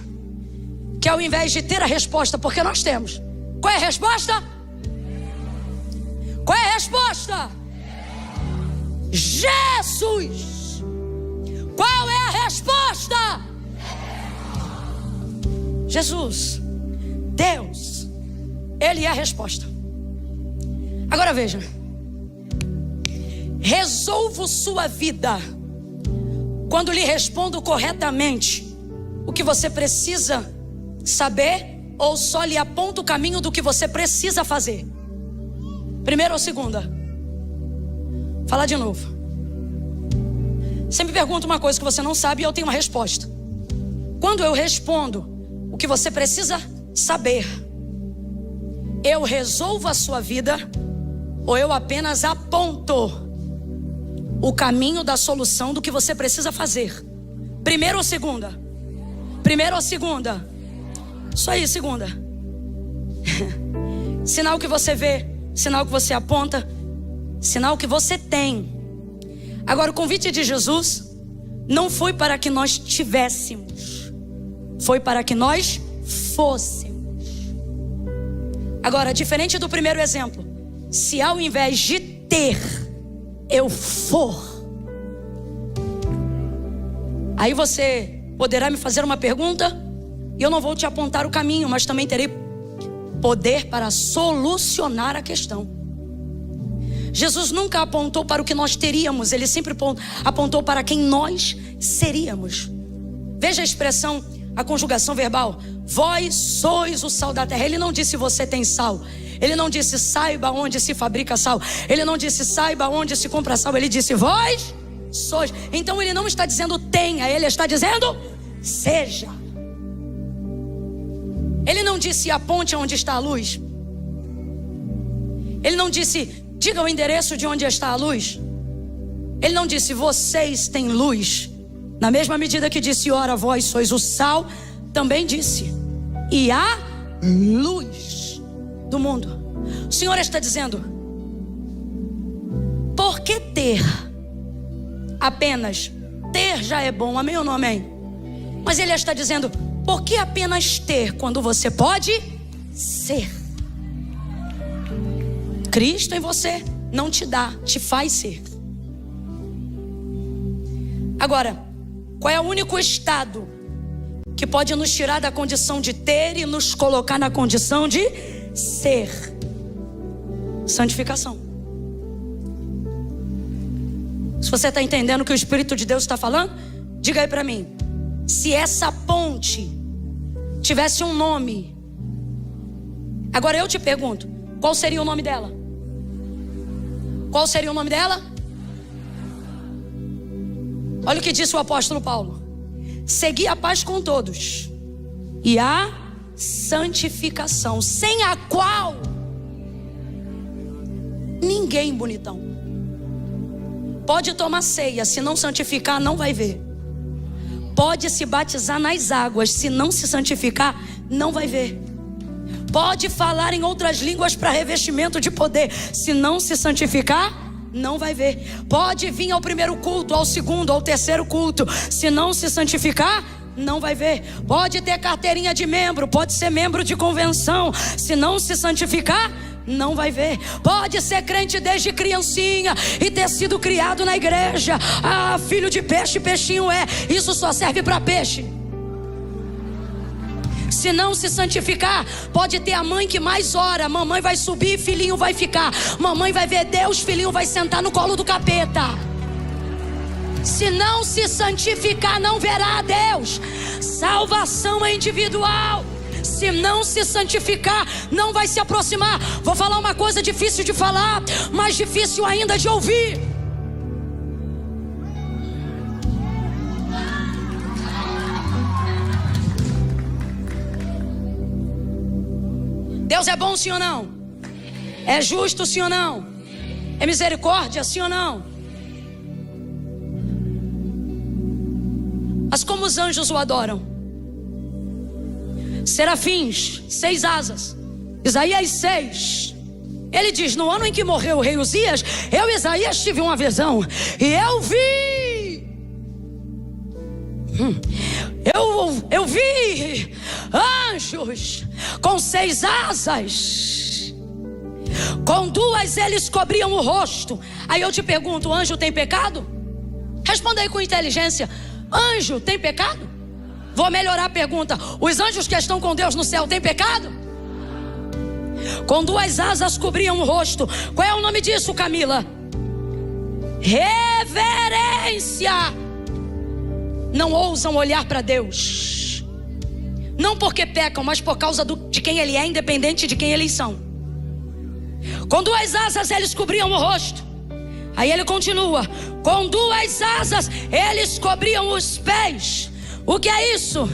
que ao invés de ter a resposta, porque nós temos. Qual é a resposta? Qual é a resposta? Jesus! Qual é a resposta? Jesus, Deus, Ele é a resposta. Agora veja, resolvo sua vida quando lhe respondo corretamente o que você precisa saber, ou só lhe aponto o caminho do que você precisa fazer. Primeira ou segunda? Fala de novo. Sempre pergunto uma coisa que você não sabe e eu tenho uma resposta. Quando eu respondo o que você precisa saber, eu resolvo a sua vida ou eu apenas aponto o caminho da solução do que você precisa fazer? Primeira ou segunda? Primeira ou segunda? Isso aí, segunda. Sinal que você vê, sinal que você aponta, sinal que você tem. Agora, o convite de Jesus não foi para que nós tivéssemos, foi para que nós fôssemos. Agora, diferente do primeiro exemplo, se ao invés de ter, eu for, aí você poderá me fazer uma pergunta e eu não vou te apontar o caminho, mas também terei poder para solucionar a questão. Jesus nunca apontou para o que nós teríamos, ele sempre apontou para quem nós seríamos. Veja a expressão, a conjugação verbal: vós sois o sal da terra. Ele não disse você tem sal, Ele não disse saiba onde se fabrica sal. Ele não disse saiba onde se compra sal. Ele disse vós sois. Então ele não está dizendo tenha, ele está dizendo seja. Ele não disse aponte onde está a luz. Ele não disse diga o endereço de onde está a luz. Ele não disse vocês têm luz. Na mesma medida que disse ora vós sois o sal, também disse e há luz do mundo. O Senhor está dizendo: por que ter? Apenas ter já é bom, amém ou não amém? Mas Ele está dizendo: por que apenas ter quando você pode ser? Cristo em você não te dá, te faz ser. Agora, qual é o único estado que pode nos tirar da condição de ter e nos colocar na condição de ser? Santificação. Se você está entendendo o que o Espírito de Deus está falando, diga aí para mim. Se essa ponte tivesse um nome, agora eu te pergunto, qual seria o nome dela? Qual seria o nome dela? Olha o que disse o apóstolo Paulo: segui a paz com todos e a santificação, sem a qual ninguém, bonitão, pode tomar ceia, se não santificar não vai ver. Pode se batizar nas águas, se não se santificar não vai ver. Pode falar em outras línguas para revestimento de poder, se não se santificar não vai ver. Pode vir ao primeiro culto, ao segundo, ao terceiro culto, se não se santificar não vai ver. Pode ter carteirinha de membro, pode ser membro de convenção, se não se santificar não vai ver. Pode ser crente desde criancinha e ter sido criado na igreja. Ah, filho de peixe, peixinho é. Isso só serve para peixe. Se não se santificar, pode ter a mãe que mais ora, mamãe vai subir, filhinho vai ficar. Mamãe vai ver Deus, filhinho vai sentar no colo do capeta. Se não se santificar, não verá a Deus. Salvação é individual. Se não se santificar, não vai se aproximar. Vou falar uma coisa difícil de falar, mas difícil ainda de ouvir. Deus é bom, sim ou não? É justo, sim ou não? É misericórdia, sim ou não? Mas como os anjos o adoram? Serafins, 6 asas. Isaías 6. Ele diz: no ano em que morreu o rei Uzias, eu, Isaías, tive uma visão e eu vi eu vi anjos com 6 asas. Com 2 eles cobriam o rosto. Aí eu te pergunto: o anjo tem pecado? Responda aí com inteligência: anjo tem pecado? Vou melhorar a pergunta: os anjos que estão com Deus no céu têm pecado? Com 2 asas cobriam o rosto. Qual é o nome disso, Camila? Reverência. Não ousam olhar para Deus, não porque pecam, mas por causa de quem Ele é, independente de quem eles são. Com 2 asas eles cobriam o rosto. Aí ele continua: com 2 asas eles cobriam os pés. O que é isso?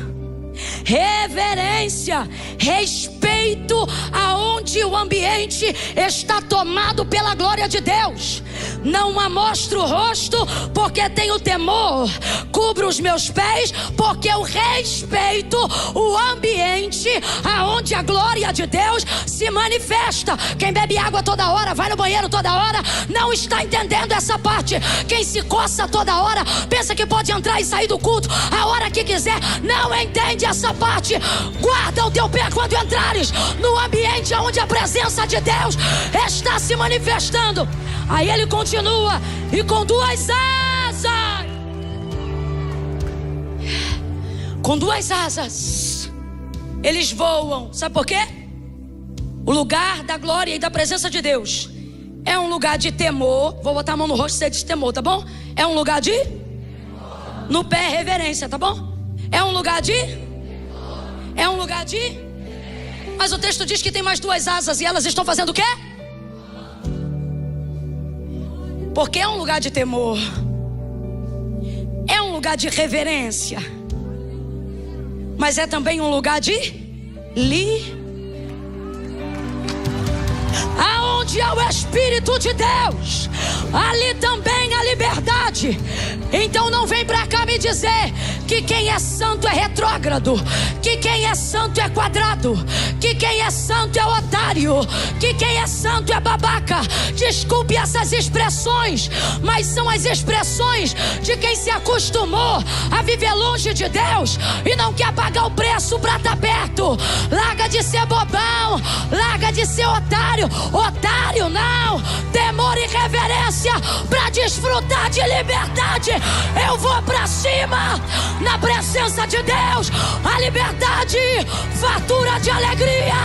Reverência, respeito aonde o ambiente está tomado pela glória de Deus. Não amostro o rosto porque tenho temor. Cubro os meus pés porque eu respeito o ambiente aonde a glória de Deus se manifesta. Quem bebe água toda hora, vai no banheiro toda hora, não está entendendo essa parte. Quem se coça toda hora, pensa que pode entrar e sair do culto a hora que quiser, não entende essa parte. Guarda o teu pé quando entrares no ambiente onde a presença de Deus está se manifestando. Aí ele continua: e com 2 asas, com 2 asas eles voam. Sabe por quê? O lugar da glória e da presença de Deus é um lugar de temor. Vou botar a mão no rosto e você diz temor, tá bom? É um lugar de no pé, reverência, tá bom? É um lugar de Mas o texto diz que tem mais duas asas e elas estão fazendo o quê? Porque é um lugar de temor, é um lugar de reverência, mas é também um lugar de aonde há o Espírito de Deus, ali também há liberdade. Então não vem pra cá me dizer que quem é santo é retrógrado, que quem é santo é quadrado, que quem é santo é otário, que quem é santo é babaca. Desculpe essas expressões, mas são as expressões de quem se acostumou a viver longe de Deus e não quer pagar o preço pra estar perto. Larga de ser bobão, larga de ser otário. Otário não, temor e reverência pra desfrutar de liberdade. Eu vou pra cima na presença de Deus. A liberdade fatura de alegria.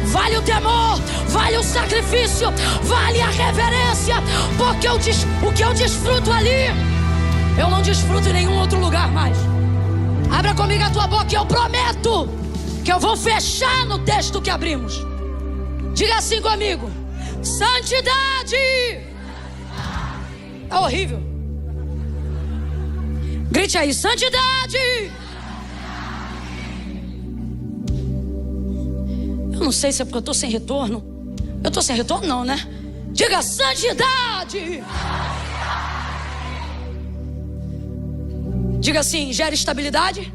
Vale o temor, vale o sacrifício, vale a reverência, porque o que eu desfruto ali, eu não desfruto em nenhum outro lugar mais. Abra comigo a tua boca e eu prometo que eu vou fechar no texto que abrimos. Diga assim comigo: santidade. É horrível. Grite aí: santidade. Eu não sei se é porque eu estou sem retorno. Eu estou sem retorno não, né? Diga: santidade. Diga assim: gera estabilidade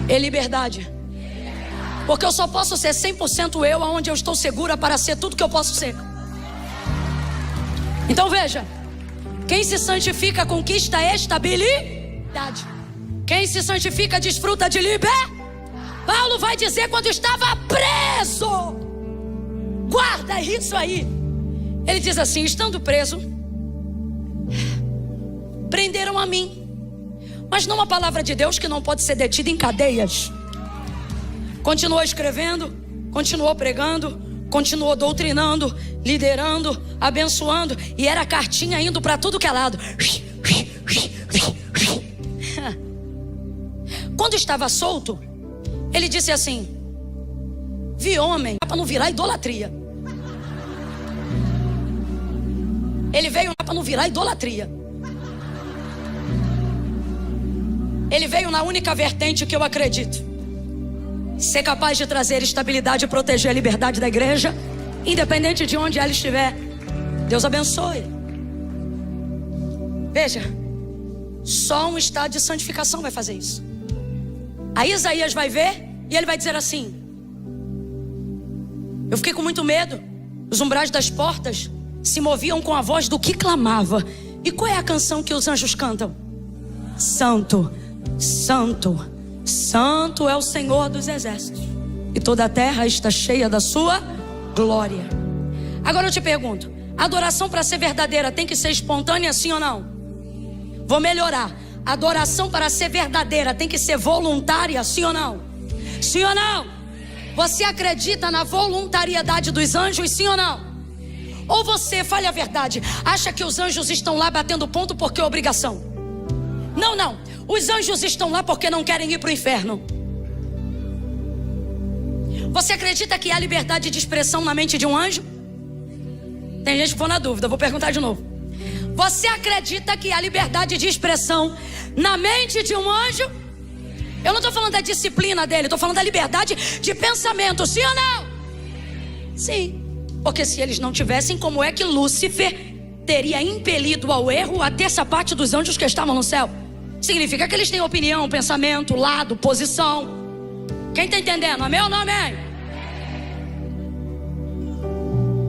e liberdade. Porque eu só posso ser 100% eu aonde eu estou segura para ser tudo que eu posso ser. Então veja, quem se santifica conquista estabilidade. Quem se santifica desfruta de liberdade. Paulo vai dizer quando estava preso. Guarda isso aí. Ele diz assim: estando preso, prenderam a mim, mas não a palavra de Deus que não pode ser detida em cadeias. Continuou escrevendo, continuou pregando, continuou doutrinando, liderando, abençoando, e era cartinha indo para tudo que é lado. Quando estava solto, ele disse assim: vi homem, para não virar idolatria. Ele veio para não virar idolatria. Ele veio na única vertente que eu acredito: ser capaz de trazer estabilidade e proteger a liberdade da igreja, independente de onde ela estiver. Deus abençoe. Veja, só um estado de santificação vai fazer isso. Aí Isaías vai ver e ele vai dizer assim: eu fiquei com muito medo. Os umbrais das portas se moviam com a voz do que clamava. E qual é a canção que os anjos cantam? Santo, Santo, Santo é o Senhor dos exércitos, e toda a terra está cheia da sua glória. Agora eu te pergunto: a adoração para ser verdadeira tem que ser espontânea, sim ou não? Vou melhorar: a adoração para ser verdadeira tem que ser voluntária, sim ou não? Sim ou não? Você acredita na voluntariedade dos anjos, sim ou não? Ou você, fale a verdade, acha que os anjos estão lá batendo ponto porque é obrigação? Não, não. Os anjos estão lá porque não querem ir para o inferno. Você acredita que há liberdade de expressão na mente de um anjo? Tem gente que ficou na dúvida, vou perguntar de novo. Você acredita que há liberdade de expressão na mente de um anjo? Eu não estou falando da disciplina dele, estou falando da liberdade de pensamento, sim ou não? Sim. Porque se eles não tivessem, como é que Lúcifer teria impelido ao erro a terça parte dos anjos que estavam no céu? Significa que eles têm opinião, pensamento, lado, posição. Quem está entendendo? Amém ou não amém?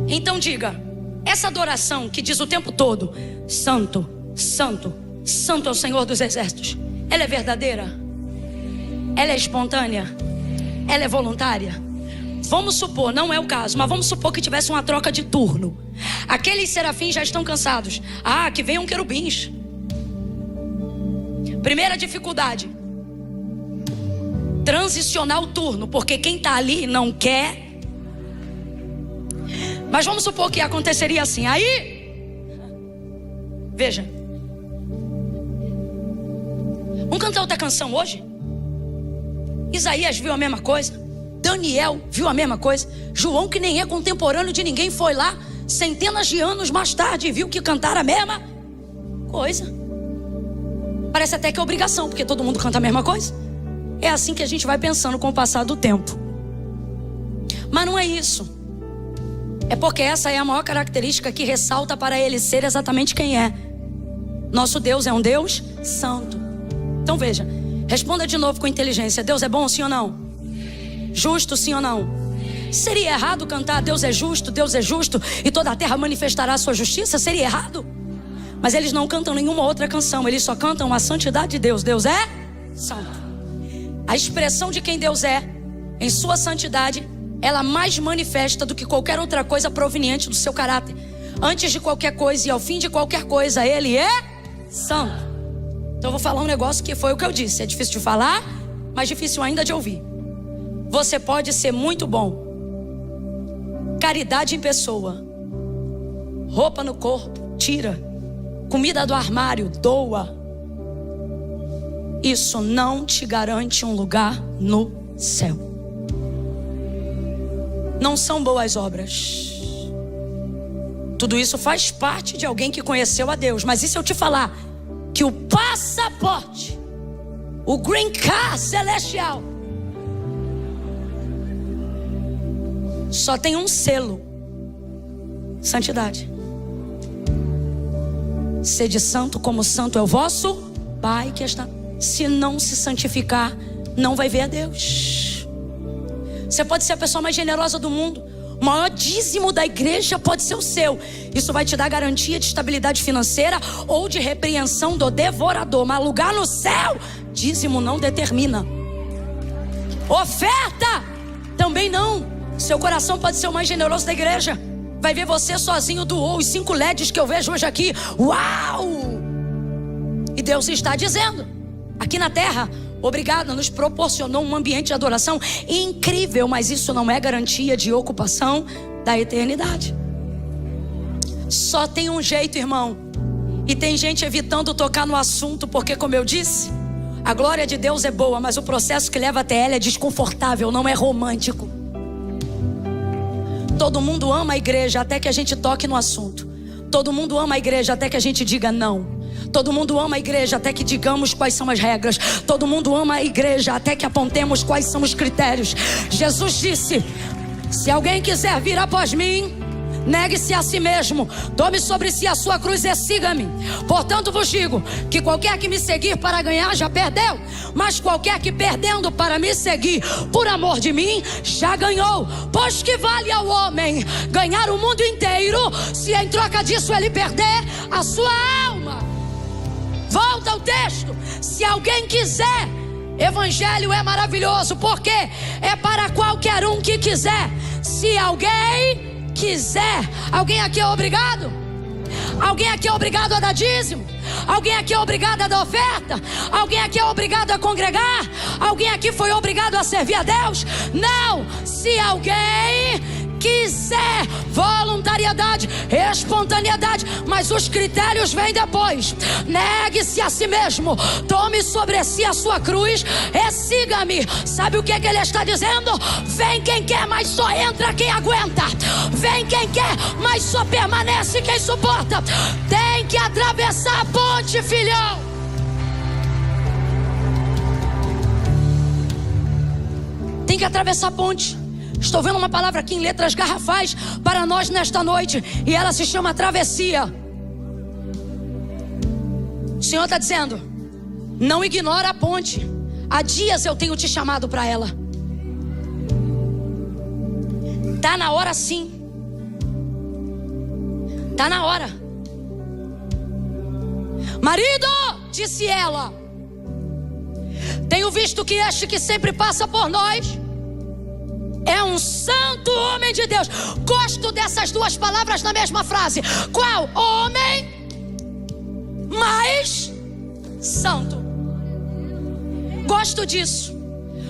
Então diga: essa adoração que diz o tempo todo: Santo, Santo, Santo é o Senhor dos exércitos, ela é verdadeira? Ela é espontânea? Ela é voluntária? Vamos supor, não é o caso, mas vamos supor que tivesse uma troca de turno. Aqueles serafins já estão cansados. Ah, que venham querubins. Primeira dificuldade: transicionar o turno, porque quem está ali não quer. Mas vamos supor que aconteceria assim. Aí, veja, vamos cantar outra canção hoje? Isaías viu a mesma coisa. Daniel viu a mesma coisa. João, que nem é contemporâneo de ninguém, foi lá centenas de anos mais tarde e viu que cantaram a mesma coisa. Parece até que é obrigação, porque todo mundo canta a mesma coisa. É assim que a gente vai pensando com o passar do tempo. Mas não é isso. É porque essa é a maior característica que ressalta para ele ser exatamente quem é. Nosso Deus é um Deus santo. Então veja, responda de novo com inteligência. Deus é bom, sim ou não? Justo, sim ou não? Seria errado cantar Deus é justo e toda a terra manifestará a sua justiça? Seria errado? Mas eles não cantam nenhuma outra canção, eles só cantam a santidade de Deus. Deus é santo. A expressão de quem Deus é, em sua santidade, ela mais manifesta do que qualquer outra coisa proveniente do seu caráter. Antes de qualquer coisa e ao fim de qualquer coisa, Ele é santo. Então eu vou falar um negócio que foi o que eu disse. É difícil de falar, mas difícil ainda de ouvir. Você pode ser muito bom. Caridade em pessoa. Roupa no corpo, tira. Comida do armário, doa. Isso não te garante um lugar no céu. Não são boas obras. Tudo isso faz parte de alguém que conheceu a Deus. Mas e se eu te falar que o passaporte, o green card celestial, só tem um selo: santidade. Sede santo como santo é o vosso Pai que está. Se não se santificar, não vai ver a Deus. Você pode ser a pessoa mais generosa do mundo, o maior dízimo da igreja pode ser o seu. Isso vai te dar garantia de estabilidade financeira ou de repreensão do devorador. Mas lugar no céu, dízimo não determina. Oferta também não. Seu coração pode ser o mais generoso da igreja. Vai ver você sozinho doou os 5 LEDs que eu vejo hoje aqui. Uau! E Deus está dizendo: aqui na terra, obrigado, nos proporcionou um ambiente de adoração incrível, mas isso não é garantia de ocupação da eternidade. Só tem um jeito, irmão. E tem gente evitando tocar no assunto, porque, como eu disse, a glória de Deus é boa, mas o processo que leva até ela é desconfortável, não é romântico. Todo mundo ama a igreja até que a gente toque no assunto. Todo mundo ama a igreja até que a gente diga não. Todo mundo ama a igreja até que digamos quais são as regras. Todo mundo ama a igreja até que apontemos quais são os critérios. Jesus disse: se alguém quiser vir após mim, negue-se a si mesmo, tome sobre si a sua cruz e siga-me. Portanto vos digo que qualquer que me seguir para ganhar já perdeu, mas qualquer que perdendo para me seguir por amor de mim já ganhou. Pois que vale ao homem ganhar o mundo inteiro, se em troca disso ele perder a sua alma? Volta ao texto. Se alguém quiser, evangelho é maravilhoso, porque é para qualquer um que quiser. Se alguém quiser. Alguém aqui é obrigado? Alguém aqui é obrigado a dar dízimo? Alguém aqui é obrigado a dar oferta? Alguém aqui é obrigado a congregar? Alguém aqui foi obrigado a servir a Deus? Não. Se alguém quiser, voluntariedade, espontaneidade, mas os critérios vêm depois. Negue-se a si mesmo, tome sobre si a sua cruz e siga-me. Sabe o que ele está dizendo? Vem quem quer, mas só entra quem aguenta. Vem quem quer, mas só permanece quem suporta. Tem que atravessar a ponte, filhão. Tem que atravessar a ponte. Estou vendo uma palavra aqui em letras garrafais para nós nesta noite, e ela se chama travessia. O Senhor está dizendo: não ignora a ponte. Há dias eu tenho te chamado para ela. Está na hora, sim. Está na hora. Marido, disse ela, tenho visto que este que sempre passa por nós é um santo homem de Deus. Gosto dessas duas palavras na mesma frase. Qual? Homem mais santo. Gosto disso,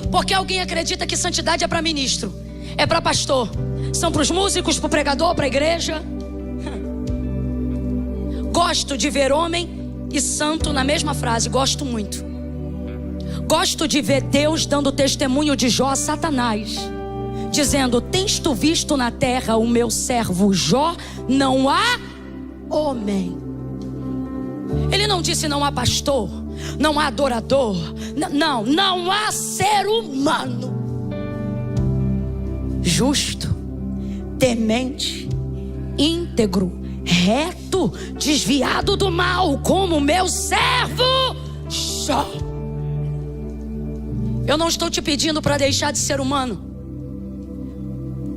porque alguém acredita que santidade é para ministro, é para pastor, são para os músicos, para o pregador, para a igreja. Gosto de ver homem e santo na mesma frase. Gosto muito. Gosto de ver Deus dando testemunho de Jó a Satanás. dizendo: tens tu visto na terra o meu servo Jó? Não há homem. Ele não disse não há pastor, não há adorador, não há ser humano justo, temente, íntegro, reto, desviado do mal, como meu servo Jó. Eu não estou te pedindo para deixar de ser humano.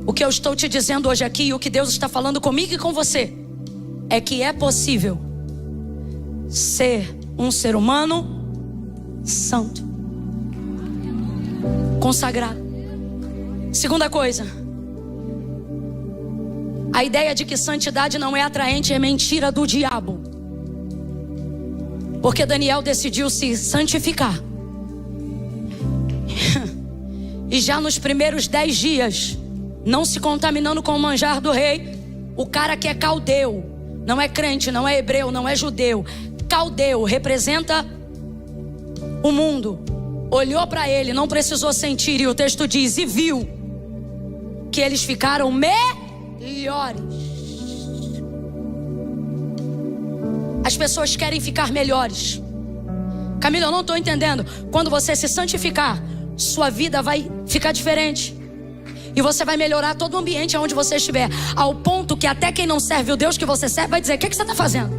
O que eu estou te dizendo hoje aqui, e o que Deus está falando comigo e com você, é que é possível ser um ser humano santo, consagrado. Segunda coisa, a ideia de que santidade não é atraente é mentira do diabo. Porque Daniel decidiu se santificar. E já nos primeiros 10 dias, não se contaminando com o manjar do rei, o cara que é caldeu, não é crente, não é hebreu, não é judeu, caldeu, representa o mundo, olhou para ele, não precisou sentir, e o texto diz: e viu que eles ficaram melhores. As pessoas querem ficar melhores. Camila, eu não estou entendendo. Quando você se santificar, sua vida vai ficar diferente. E você vai melhorar todo o ambiente onde você estiver, ao ponto que até quem não serve o Deus que você serve vai dizer: o que você está fazendo?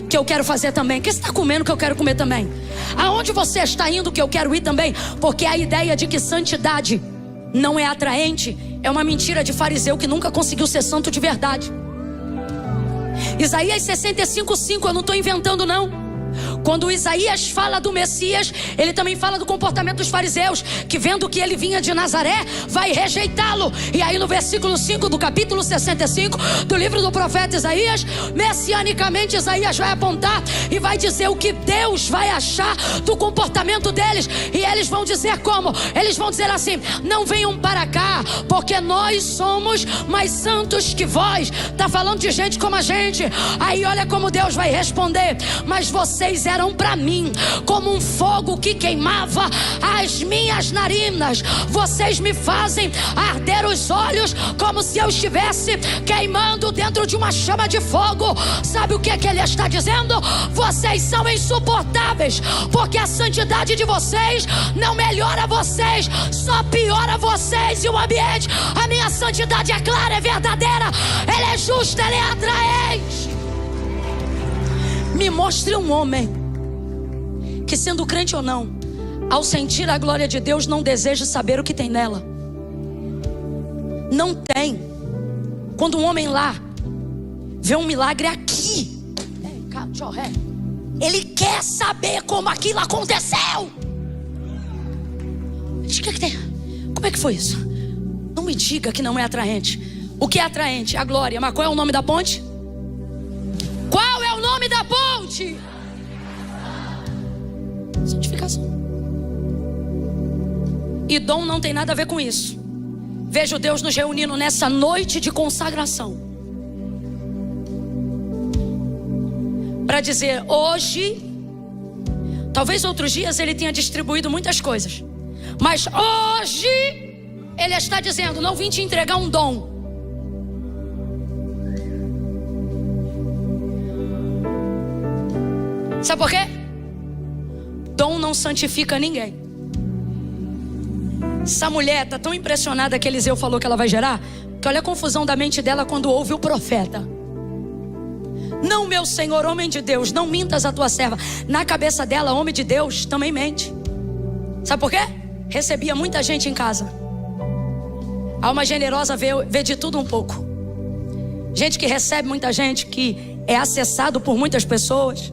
Que eu quero fazer também. O que você está comendo que eu quero comer também? Aonde você está indo que eu quero ir também? Porque a ideia de que santidade não é atraente é uma mentira de fariseu que nunca conseguiu ser santo de verdade. Isaías 65:5, eu não estou inventando não. Quando Isaías fala do Messias, ele também fala do comportamento dos fariseus, que vendo que ele vinha de Nazaré, vai rejeitá-lo. E aí no versículo 5 do capítulo 65 do livro do profeta Isaías, messianicamente Isaías vai apontar e vai dizer o que Deus vai achar do comportamento deles. E eles vão dizer como? Eles vão dizer assim: não venham para cá, porque nós somos mais santos que vós. Está falando de gente como a gente. Aí olha como Deus vai responder: mas vocês eram para mim como um fogo que queimava as minhas narinas. Vocês me fazem arder os olhos como se eu estivesse queimando dentro de uma chama de fogo. Sabe o que ele está dizendo? Vocês são insuportáveis, porque a santidade de vocês não melhora vocês, só piora vocês e o ambiente. A minha santidade é clara, é verdadeira, ela é justa, ela é atraente. Me mostre um homem que, sendo crente ou não, ao sentir a glória de Deus, não deseja saber o que tem nela. Não tem. Quando um homem lá vê um milagre aqui, ele quer saber como aquilo aconteceu. Como é que foi isso? Não me diga que não é atraente. O que é atraente? A glória. Mas qual é o nome da ponte? Qual é o nome da ponte? Santificação. E dom não tem nada a ver com isso. Vejo Deus nos reunindo nessa noite de consagração para dizer: hoje, talvez outros dias ele tenha distribuído muitas coisas, mas hoje ele está dizendo: não vim te entregar um dom. Sabe por quê? Dom não santifica ninguém. Essa mulher está tão impressionada que Eliseu falou que ela vai gerar, que olha a confusão da mente dela quando ouve o profeta. Não, meu Senhor, homem de Deus, não mintas a tua serva. Na cabeça dela, homem de Deus também mente. Sabe por quê? Recebia muita gente em casa. Alma generosa vê de tudo um pouco. Gente que recebe muita gente, que é acessado por muitas pessoas.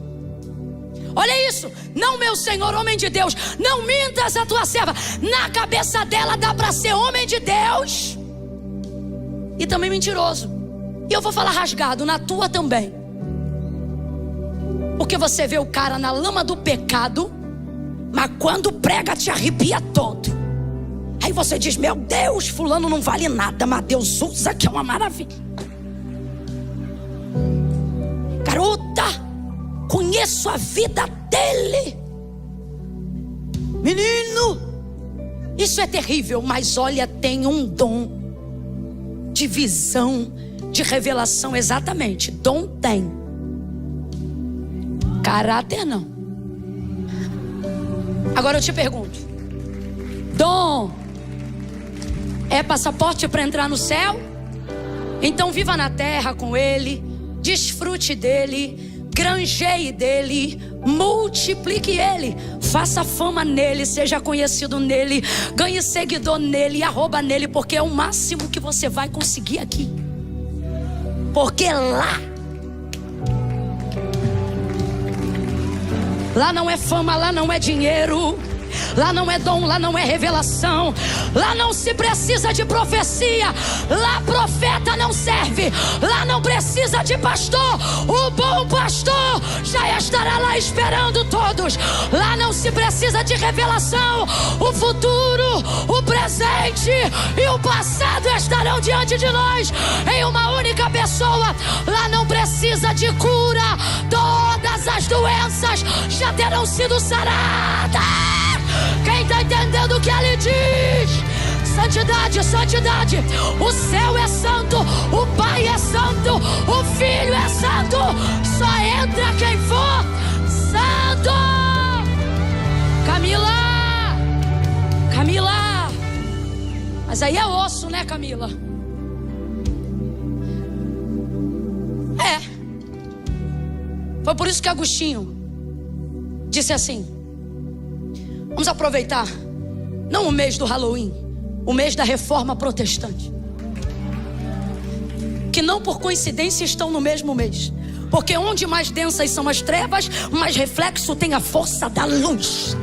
Olha isso. Não, meu Senhor, homem de Deus, não mintas a tua serva. Na cabeça dela dá para ser homem de Deus e também mentiroso. E eu vou falar rasgado, na tua também. Porque você vê o cara na lama do pecado, mas quando prega te arrepia todo. Aí você diz: meu Deus, fulano não vale nada, mas Deus usa, que é uma maravilha. Garota, conheço a vida dele. Menino, Isso é terrível, mas olha, tem um dom de visão, de revelação, exatamente. Dom tem, caráter não. Agora eu te pergunto: dom é passaporte para entrar no céu? Então viva na terra com ele, desfrute dele, granjeie dele, multiplique ele, faça fama nele, seja conhecido nele, ganhe seguidor nele, arroba nele, porque é o máximo que você vai conseguir aqui. Porque lá não é fama, lá não é dinheiro, lá não é dom, lá não é revelação, lá não se precisa de profecia, lá profeta não serve, lá não precisa de pastor, o bom pastor já estará lá esperando todos. Lá não se precisa de revelação, o futuro, o presente e o passado estarão diante de nós em uma única pessoa. Lá não precisa de cura, todas as doenças já terão sido saradas. Quem está entendendo o que ele diz? Santidade, santidade. O céu é santo, o Pai é santo, o Filho é santo. Só entra quem for santo. Camila. Mas aí é osso, né, Camila? É. Foi por isso que Agostinho disse assim: vamos aproveitar, não o mês do Halloween, o mês da reforma protestante, que não por coincidência estão no mesmo mês, porque onde mais densas são as trevas, mais reflexo tem a força da luz.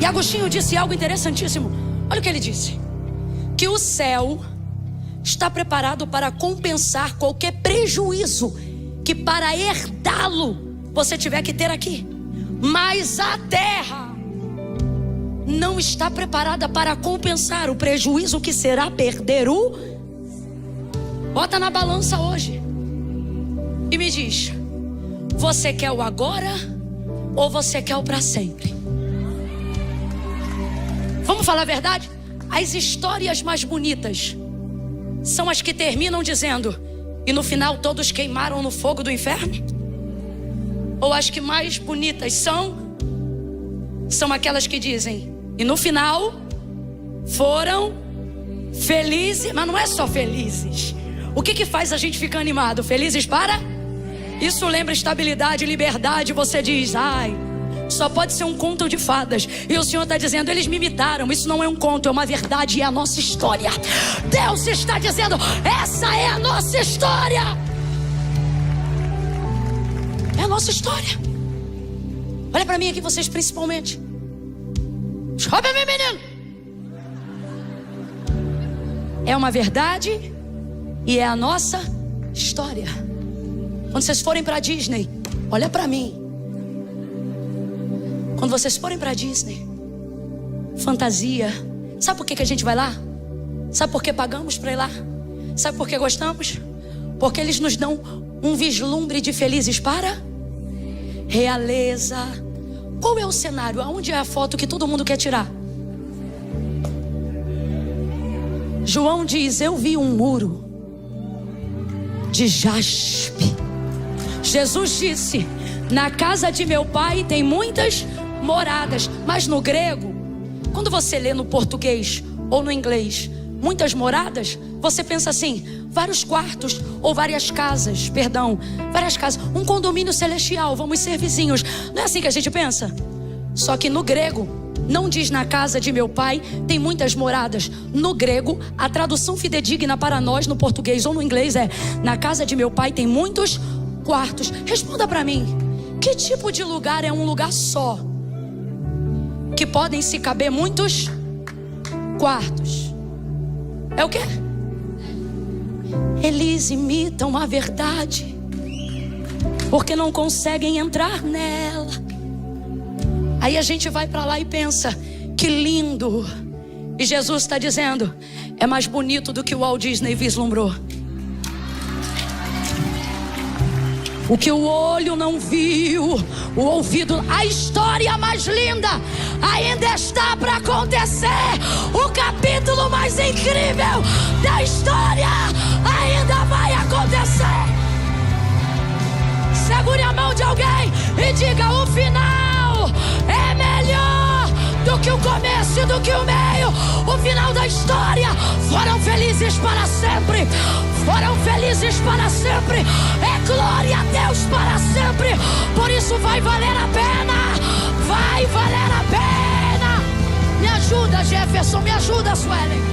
E Agostinho disse algo interessantíssimo. Olha o que ele disse: que o céu está preparado para compensar qualquer prejuízo que para herdá-lo você tiver que ter aqui, mas a terra não está preparada para compensar o prejuízo que será perder o... Bota na balança hoje e me diz: você quer o agora ou você quer o para sempre? Vamos falar a verdade? As histórias mais bonitas são as que terminam dizendo: e no final todos queimaram no fogo do inferno? Ou as que mais bonitas são aquelas que dizem: e no final foram felizes? Mas não é só felizes. O que faz a gente ficar animado? Felizes para? Isso lembra estabilidade, liberdade. Você diz: ai, só pode ser um conto de fadas. E o Senhor está dizendo: eles me imitaram. Isso não é um conto, é uma verdade, é a nossa história. Deus está dizendo: essa é a nossa história. É a nossa história. Olha para mim aqui, vocês principalmente. Sobe a mim, menino. É uma verdade e é a nossa história. Quando vocês forem para Disney, olha para mim. Quando vocês forem para Disney, fantasia, sabe por que a gente vai lá? Sabe por que pagamos para ir lá? Sabe por que gostamos? Porque eles nos dão um vislumbre de felizes para realeza. Qual é o cenário? Aonde é a foto que todo mundo quer tirar? João diz: eu vi um muro de jaspe. Jesus disse: na casa de meu pai tem muitas moradas. Mas no grego, quando você lê no português ou no inglês muitas moradas, você pensa assim: vários quartos ou várias casas, várias casas, um condomínio celestial, vamos ser vizinhos. Não é assim que a gente pensa? Só que no grego não diz: na casa de meu pai tem muitas moradas. No grego, a tradução fidedigna para nós no português ou no inglês é: na casa de meu pai tem muitos quartos. Responda para mim: que tipo de lugar é um lugar só, que podem se caber muitos quartos? É o quê? Eles imitam a verdade porque não conseguem entrar nela. Aí a gente vai para lá e pensa: que lindo. E Jesus está dizendo: é mais bonito do que o Walt Disney vislumbrou. O que o olho não viu, o ouvido, a história mais linda ainda está para acontecer. O capítulo mais incrível da história ainda vai acontecer. Segure a mão de alguém e diga: o final é melhor do que o começo e do que o meio. O final da história. Foram felizes para sempre. Foram felizes para sempre. É glória a Deus para sempre. Por isso vai valer a pena. Vai valer a pena. Me ajuda, Jefferson. Me ajuda, Suelen.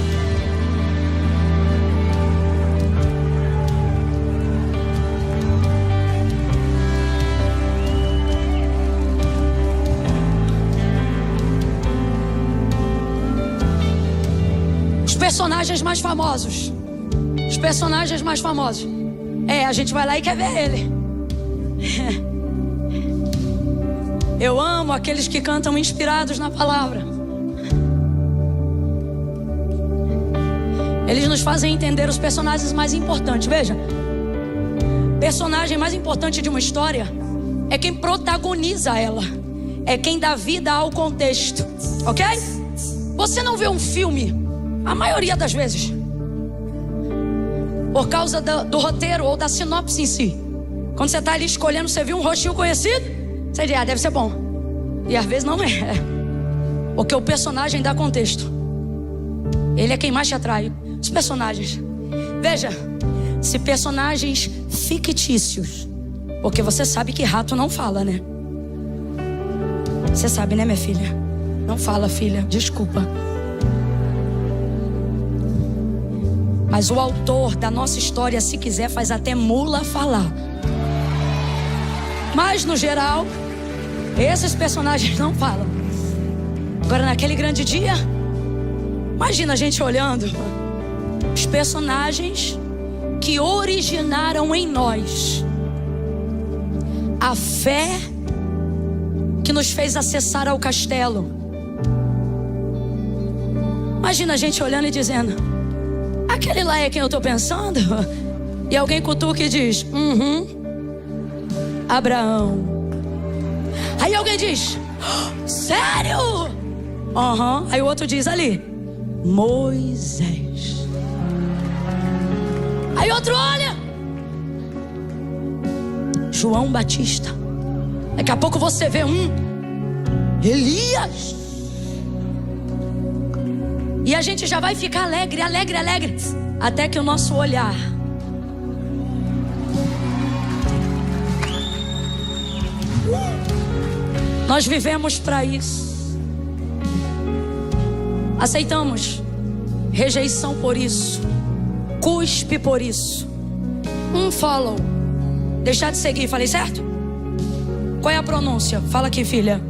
Personagens mais famosos. Os personagens mais famosos. A gente vai lá e quer ver ele. Eu amo aqueles que cantam inspirados na palavra. Eles nos fazem entender os personagens mais importantes. Veja, personagem mais importante de uma história é quem protagoniza ela. É quem dá vida ao contexto. Ok? Você não vê um filme, a maioria das vezes, por causa do roteiro ou da sinopse em si. Quando você está ali escolhendo, você viu um rostinho conhecido, você diz: deve ser bom. E às vezes não é. Porque o personagem dá contexto. Ele é quem mais te atrai. Os personagens. Veja, se personagens fictícios, porque você sabe que rato não fala, né? Você sabe, né, minha filha? Não fala, filha, desculpa. Mas o autor da nossa história, se quiser, faz até mula falar. Mas no geral, esses personagens não falam. Agora, naquele grande dia, imagina a gente olhando os personagens que originaram em nós a fé que nos fez acessar ao castelo. Imagina a gente olhando e dizendo: aquele lá é quem eu estou pensando? E alguém cutuca e diz: Abraão. Aí alguém diz: sério? Aí o outro diz ali: Moisés. Aí outro olha: João Batista. Daqui a pouco você vê Elias. E a gente já vai ficar alegre, alegre, alegre, até que o nosso olhar nós vivemos para isso. Aceitamos rejeição por isso, cuspe por isso, follow, deixar de seguir. Falei certo? Qual é a pronúncia? Fala aqui, filha.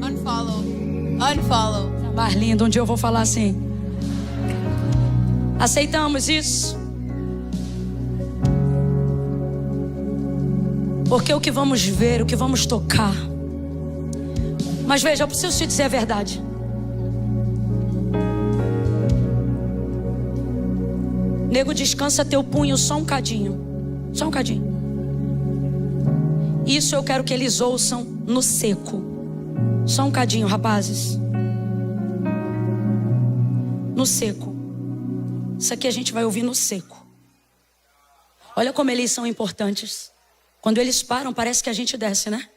Unfollow. Unfollow. Mais lindo, um dia eu vou falar assim. Aceitamos isso. Porque o que vamos ver, o que vamos tocar. Mas veja, eu preciso te dizer a verdade. Nego, descansa teu punho só um cadinho. Só um cadinho. Isso eu quero que eles ouçam no seco. Só um cadinho, rapazes. No seco. Isso aqui a gente vai ouvir no seco. Olha como eles são importantes. Quando eles param, parece que a gente desce, né?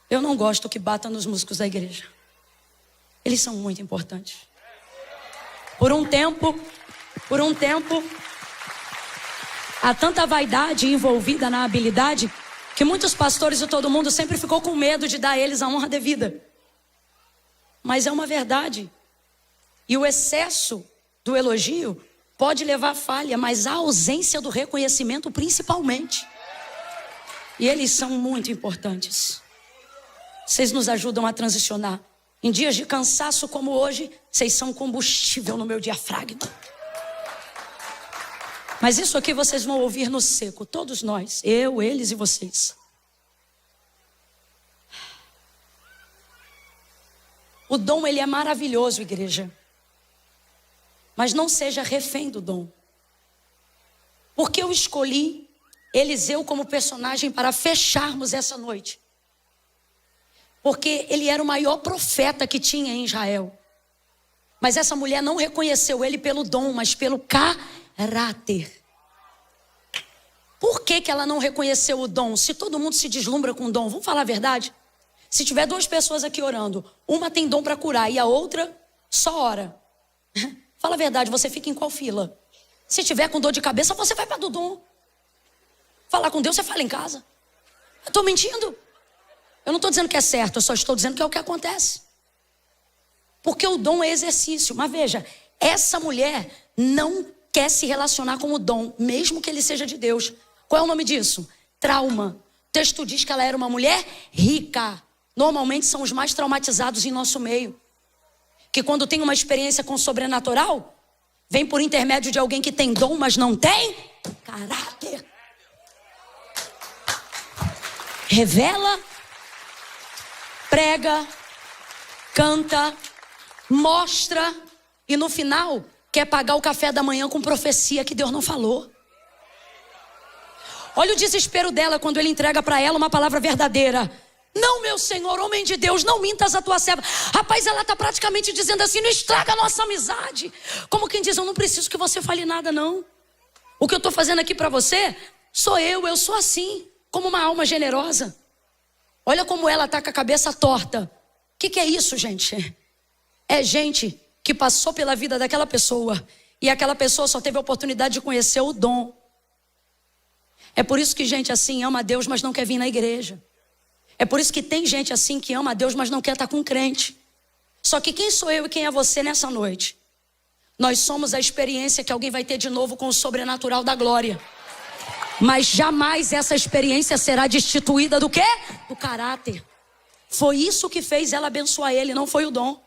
Eu não gosto que bata nos músicos da igreja. Eles são muito importantes. Por um tempo, há tanta vaidade envolvida na habilidade que muitos pastores e todo mundo sempre ficou com medo de dar a eles a honra devida. Mas é uma verdade. E o excesso do elogio pode levar à falha, mas a ausência do reconhecimento principalmente. E eles são muito importantes. Vocês nos ajudam a transicionar. Em dias de cansaço como hoje, vocês são combustível no meu diafragma. Mas isso aqui vocês vão ouvir no seco, todos nós, eu, eles e vocês. O dom, ele é maravilhoso, igreja. Mas não seja refém do dom. Porque eu escolhi Eliseu como personagem para fecharmos essa noite. Porque ele era o maior profeta que tinha em Israel. Mas essa mulher não reconheceu ele pelo dom, mas pelo caráter. Por que ela não reconheceu o dom? Se todo mundo se deslumbra com o dom, vamos falar a verdade? Se tiver duas pessoas aqui orando, uma tem dom para curar e a outra só ora. Fala a verdade, você fica em qual fila? Se tiver com dor de cabeça, você vai para do dom. Falar com Deus, você fala em casa. Eu estou mentindo? Eu não estou dizendo que é certo, eu só estou dizendo que é o que acontece. Porque o dom é exercício. Mas veja, essa mulher não quer se relacionar com o dom, mesmo que ele seja de Deus. Qual é o nome disso? Trauma. O texto diz que ela era uma mulher rica. Normalmente são os mais traumatizados em nosso meio. Que quando tem uma experiência com o sobrenatural, vem por intermédio de alguém que tem dom, mas não tem caráter. Revela, prega, canta, mostra e no final quer pagar o café da manhã com profecia que Deus não falou. Olha o desespero dela quando ele entrega para ela uma palavra verdadeira. Não, meu Senhor, homem de Deus, não mintas a tua serva. Rapaz, ela está praticamente dizendo assim, não estraga a nossa amizade. Como quem diz, eu não preciso que você fale nada não. O que eu estou fazendo aqui para você, sou eu sou assim, como uma alma generosa. Olha como ela está com a cabeça torta. O que é isso, gente? É gente que passou pela vida daquela pessoa e aquela pessoa só teve a oportunidade de conhecer o dom. É por isso que gente assim ama a Deus, mas não quer vir na igreja. É por isso que tem gente assim que ama a Deus, mas não quer estar com crente. Só que quem sou eu e quem é você nessa noite? Nós somos a experiência que alguém vai ter de novo com o sobrenatural da glória. Mas jamais essa experiência será destituída do quê? Do caráter. Foi isso que fez ela abençoar ele, não foi o dom.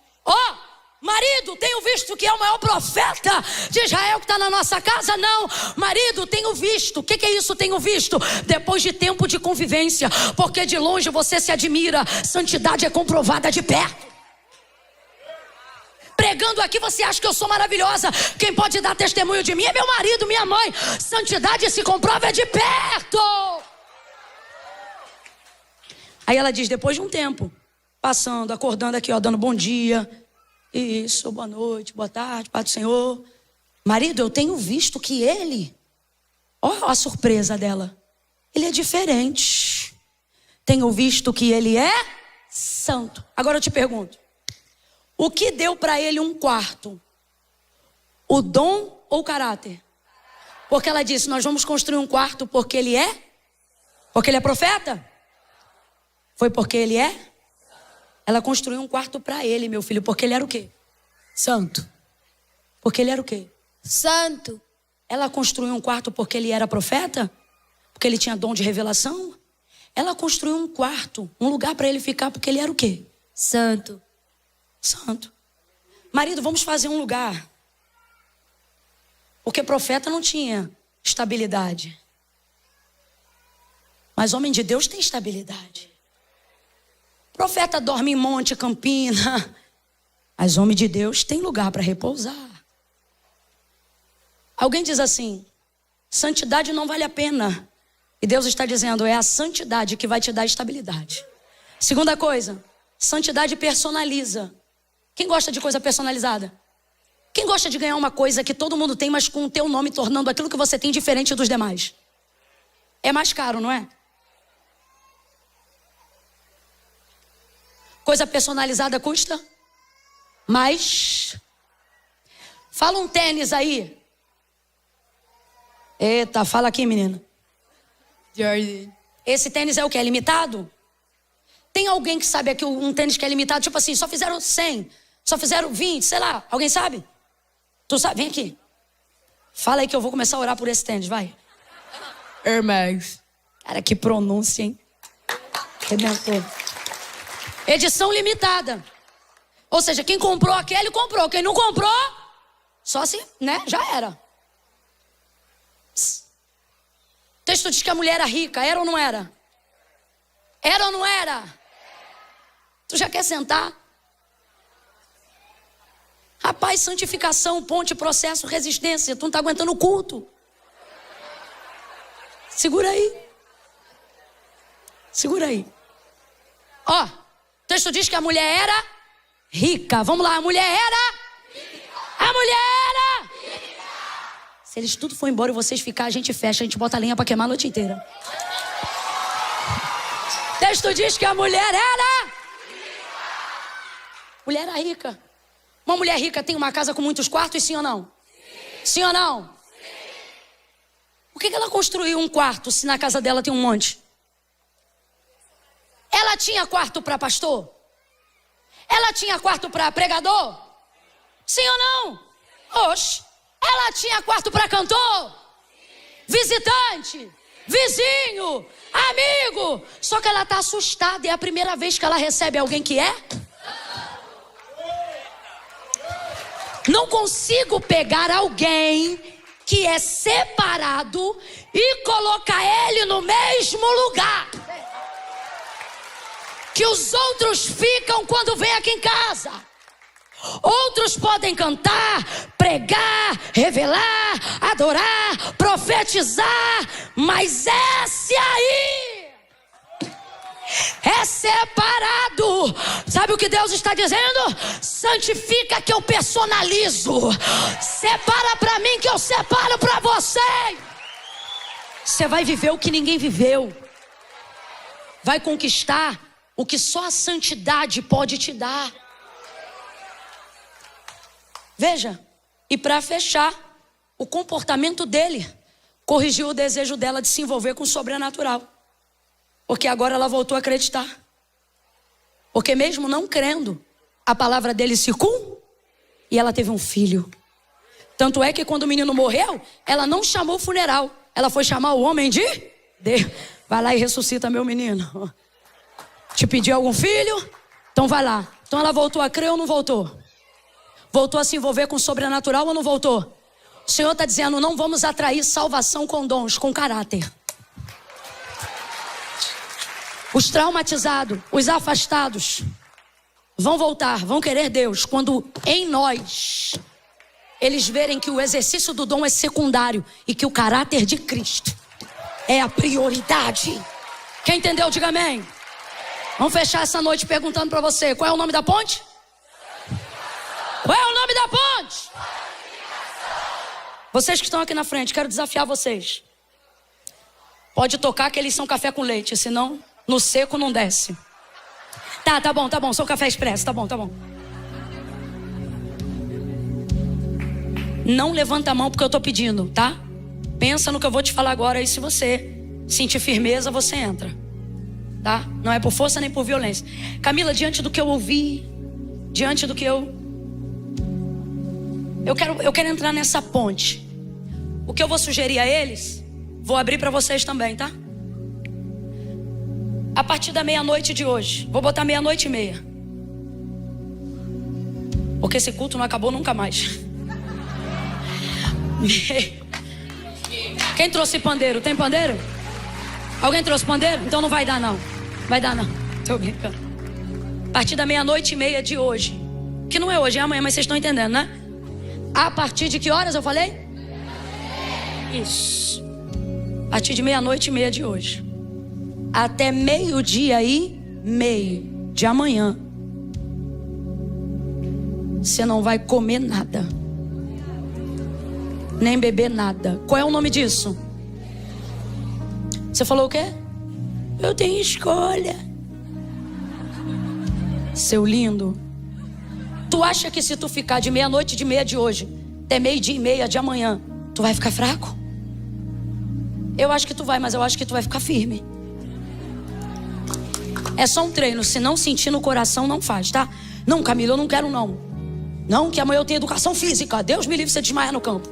Marido, tenho visto que é o maior profeta de Israel que está na nossa casa? Não, marido, tenho visto. O que é isso, tenho visto? Depois de tempo de convivência, porque de longe você se admira, santidade é comprovada de perto. Pregando aqui você acha que eu sou maravilhosa. Quem pode dar testemunho de mim é meu marido, minha mãe. Santidade se comprova de perto. Aí ela diz, depois de um tempo, passando, acordando aqui, dando bom dia. Isso, boa noite, boa tarde, Pai do Senhor. Marido, eu tenho visto que ele, olha a surpresa dela, ele é diferente. Tenho visto que ele é santo. Agora eu te pergunto, o que deu para ele um quarto? O dom ou o caráter? Porque ela disse, nós vamos construir um quarto porque ele é? Porque ele é profeta? Foi porque ele é? Ela construiu um quarto para ele, meu filho, porque ele era o quê? Santo. Porque ele era o quê? Santo. Ela construiu um quarto porque ele era profeta? Porque ele tinha dom de revelação? Ela construiu um quarto, um lugar para ele ficar, porque ele era o quê? Santo. Santo. Marido, vamos fazer um lugar. Porque profeta não tinha estabilidade. Mas homem de Deus tem estabilidade. Profeta dorme em monte, campina. Mas homem de Deus tem lugar para repousar. Alguém diz assim, santidade não vale a pena. E Deus está dizendo, é a santidade que vai te dar estabilidade. Segunda coisa, santidade personaliza. Quem gosta de coisa personalizada? Quem gosta de ganhar uma coisa que todo mundo tem, mas com o teu nome tornando aquilo que você tem diferente dos demais? É mais caro, não é? Coisa personalizada custa mais. Fala um tênis aí. Eita, fala aqui, menina. Jordan. Esse tênis é o que? É limitado? Tem alguém que sabe aqui um tênis que é limitado? Tipo assim, só fizeram 100, só fizeram 20, sei lá. Alguém sabe? Tu sabe? Vem aqui. Fala aí que eu vou começar a orar por esse tênis, vai. Air Max. Cara, que pronúncia, hein? Rebentou. Edição limitada. Ou seja, quem comprou aquele, comprou. Quem não comprou, só se, né? Já era. O texto diz que a mulher era rica. Era ou não era? Era ou não era? Tu já quer sentar? Rapaz, santificação, ponte, processo, resistência. Tu não tá aguentando o culto. Segura aí. Segura aí. Ó, o texto diz que a mulher era rica. Vamos lá, a mulher era rica. A mulher era rica. Se eles tudo for embora e vocês ficar, a gente fecha, a gente bota a lenha pra queimar a noite inteira. O texto diz que a mulher era rica. Mulher era rica. Uma mulher rica tem uma casa com muitos quartos, sim ou não? Sim ou não? Por que ela construiu um quarto se na casa dela tem um monte? Ela tinha quarto para pastor? Ela tinha quarto para pregador? Sim ou não? Oxe. Ela tinha quarto para cantor? Visitante? Vizinho? Amigo? Só que ela está assustada. É a primeira vez que ela recebe alguém que é? Não consigo pegar alguém que é separado e colocar ele no mesmo lugar que os outros ficam quando vem aqui em casa. Outros podem cantar, pregar, revelar, adorar, profetizar, mas esse aí é separado. Sabe o que Deus está dizendo? Santifica que eu personalizo. Separa para mim que eu separo para você. Você vai viver o que ninguém viveu. Vai conquistar o que só a santidade pode te dar. Veja, e para fechar, o comportamento dele corrigiu o desejo dela de se envolver com o sobrenatural. Porque agora ela voltou a acreditar. Porque mesmo não crendo, a palavra dele se cumpriu e ela teve um filho. Tanto é que quando o menino morreu, ela não chamou o funeral. Ela foi chamar o homem de Deus. Vai lá e ressuscita meu menino. Te pediu algum filho? Então vai lá. Então ela voltou a crer ou não voltou? Voltou a se envolver com o sobrenatural ou não voltou? O Senhor está dizendo, não vamos atrair salvação com dons, com caráter. Os traumatizados, os afastados vão voltar, vão querer Deus quando em nós eles verem que o exercício do dom é secundário e que o caráter de Cristo é a prioridade. Quem entendeu, diga amém. Vamos fechar essa noite perguntando para você, qual é o nome da ponte? Qual é o nome da ponte? Vocês que estão aqui na frente, quero desafiar vocês. Pode tocar que eles são café com leite, senão no seco não desce. Tá bom, sou café expresso, tá bom. Não levanta a mão porque eu tô pedindo, tá? Pensa no que eu vou te falar agora e se você sentir firmeza, você entra. Tá? Não é por força nem por violência. Camila, diante do que eu ouvi, diante do que eu quero entrar nessa ponte. O que eu vou sugerir a eles, vou abrir para vocês também, tá? A partir da meia-noite de hoje, vou botar 00:30. Porque esse culto não acabou nunca mais. Quem trouxe pandeiro? Tem pandeiro? Alguém trouxe pandeiro? Então não vai dar não. Tô brincando. A partir da 00:30 de hoje, que não é hoje, é amanhã, mas vocês estão entendendo, né? A partir de que horas eu falei? Isso. A partir de 00:30 de hoje, até 12:30 de amanhã, você não vai comer nada, nem beber nada. Qual é o nome disso? Você falou o quê? Eu tenho escolha. Seu lindo. Tu acha que se tu ficar de 00:30 de hoje até 12:30 de amanhã, tu vai ficar fraco? Eu acho que tu vai, mas eu acho que tu vai ficar firme. É só um treino. Se não sentir no coração, não faz, tá? Não, Camila, eu não quero não. Não, que amanhã eu tenho educação física. Deus me livre você desmaiar no campo.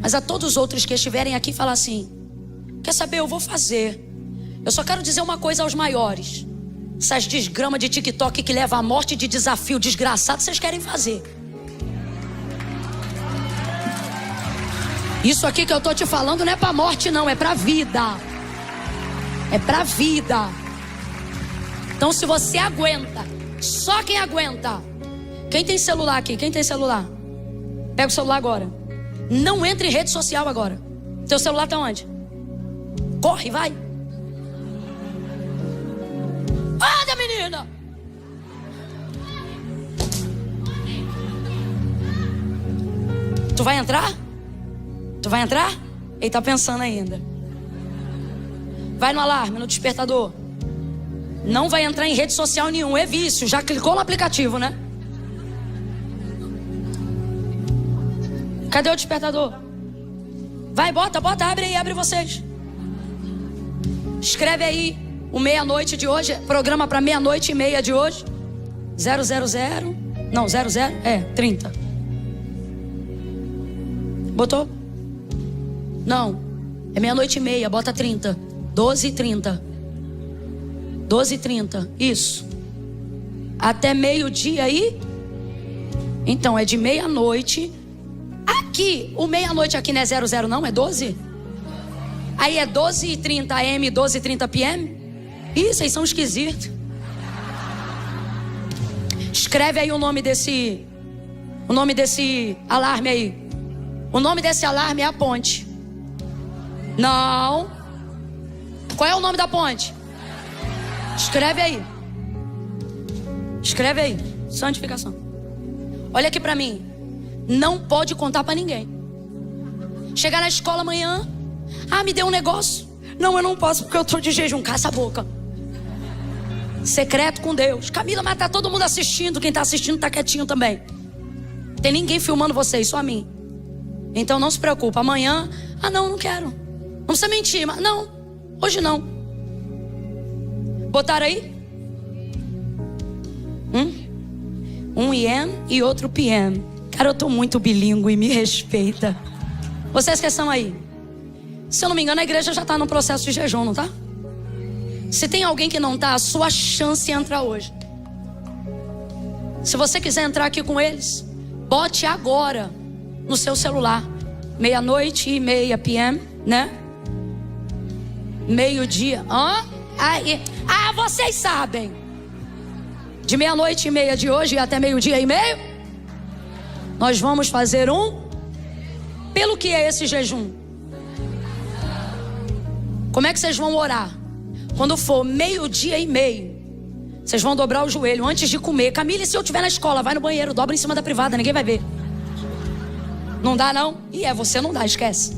Mas a todos os outros que estiverem aqui, fala assim: quer saber, eu vou fazer. Eu só quero dizer uma coisa aos maiores. Essas desgramas de TikTok que levam à morte de desafio desgraçado, vocês querem fazer. Isso aqui que eu tô te falando não é pra morte não, é pra vida. É pra vida. Então se você aguenta, só quem aguenta. Quem tem celular aqui? Quem tem celular? Pega o celular agora. Não entre em rede social agora. Teu celular tá onde? Corre, vai. Anda, menina. Tu vai entrar? Tu vai entrar? Ele tá pensando ainda. Vai no alarme, no despertador. Não vai entrar em rede social nenhum, é vício. Já clicou no aplicativo, né? Cadê o despertador? Vai, bota, abre aí, abre vocês. Escreve aí o meia-noite de hoje, programa para 00:30 de hoje. 000, não, 30. Botou? Não, é 00:30, bota 30. 12:30. 12:30, isso. Até meio-dia aí? Então, é de meia-noite. Aqui, o meia-noite aqui não é 00 não, é 12? Aí é 12:30 AM, 12:30 PM? Ih, vocês são esquisitos. Escreve aí o nome desse alarme aí. O nome desse alarme é a ponte. Não. Qual é o nome da ponte? Escreve aí. Escreve aí. Santificação. Olha aqui pra mim. Não pode contar pra ninguém. Chegar na escola amanhã. Ah, me deu um negócio. Não, eu não posso porque eu tô de jejum. Caça a boca. Secreto com Deus. Camila, mas tá todo mundo assistindo. Quem tá assistindo tá quietinho também. Tem ninguém filmando vocês, só a mim. Então não se preocupa. Amanhã, não quero. Não precisa mentir, mas não. Hoje não. Botaram aí? Um IM e outro PM. Cara, eu tô muito bilíngue, me respeita. Vocês que estão aí? Se eu não me engano, a igreja já tá no processo de jejum, não tá? Se tem alguém que não tá, a sua chance é entrar hoje. Se você quiser entrar aqui com eles, bote agora no seu celular. 00:30 PM, né? Meio-dia. Vocês sabem. De 00:30 de hoje até 12:30, nós vamos fazer Pelo que é esse jejum? Como é que vocês vão orar? Quando for 12:30, vocês vão dobrar o joelho antes de comer. Camila, e se eu estiver na escola? Vai no banheiro, dobra em cima da privada, ninguém vai ver. Não dá não? Você não dá, esquece.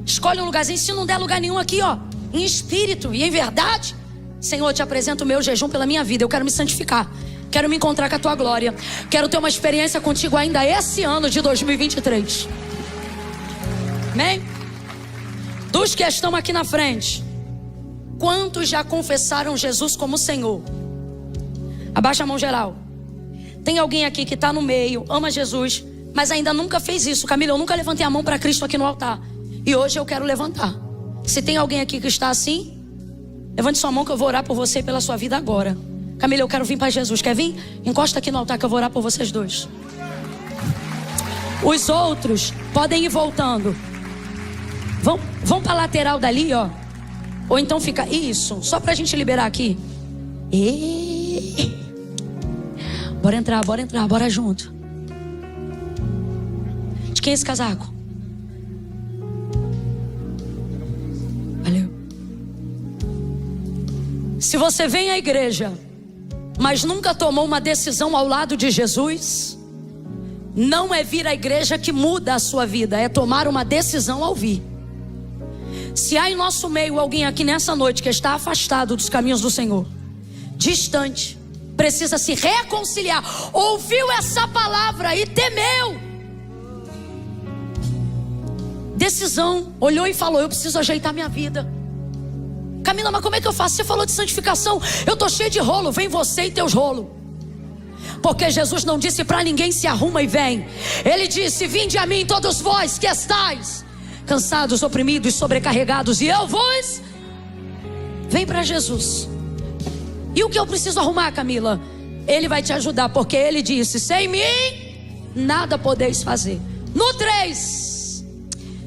Escolhe um lugarzinho, se não der lugar nenhum aqui, ó, em espírito e em verdade. Senhor, eu te apresento o meu jejum pela minha vida. Eu quero me santificar, quero me encontrar com a tua glória. Quero ter uma experiência contigo ainda esse ano de 2023. Amém? Dos que estão aqui na frente, quantos já confessaram Jesus como Senhor? Abaixa a mão geral. Tem alguém aqui que está no meio, ama Jesus, mas ainda nunca fez isso. Camila, eu nunca levantei a mão para Cristo aqui no altar, e hoje eu quero levantar. Se tem alguém aqui que está assim, levante sua mão que eu vou orar por você e pela sua vida agora. Camila, eu quero vir para Jesus. Quer vir? Encosta aqui no altar que eu vou orar por vocês dois. Os outros podem ir voltando. Vão para a lateral dali, ó. Ou então fica isso, só pra gente liberar aqui. Bora entrar, bora junto. De quem é esse casaco? Valeu. Se você vem à igreja, mas nunca tomou uma decisão ao lado de Jesus, não é vir à igreja que muda a sua vida, é tomar uma decisão ao vir. Se há em nosso meio alguém aqui nessa noite que está afastado dos caminhos do Senhor, distante, precisa se reconciliar, ouviu essa palavra e temeu, decisão, olhou e falou: eu preciso ajeitar minha vida. Camila, mas como é que eu faço? Você falou de santificação, eu tô cheio de rolo. Vem você e teus rolos. Porque Jesus não disse para ninguém se arruma e vem. Ele disse: vinde a mim todos vós que estáis cansados, oprimidos, sobrecarregados, e eu vos. Vem para Jesus. E o que eu preciso arrumar, Camila? Ele vai te ajudar, porque ele disse: sem mim nada podeis fazer. No 3,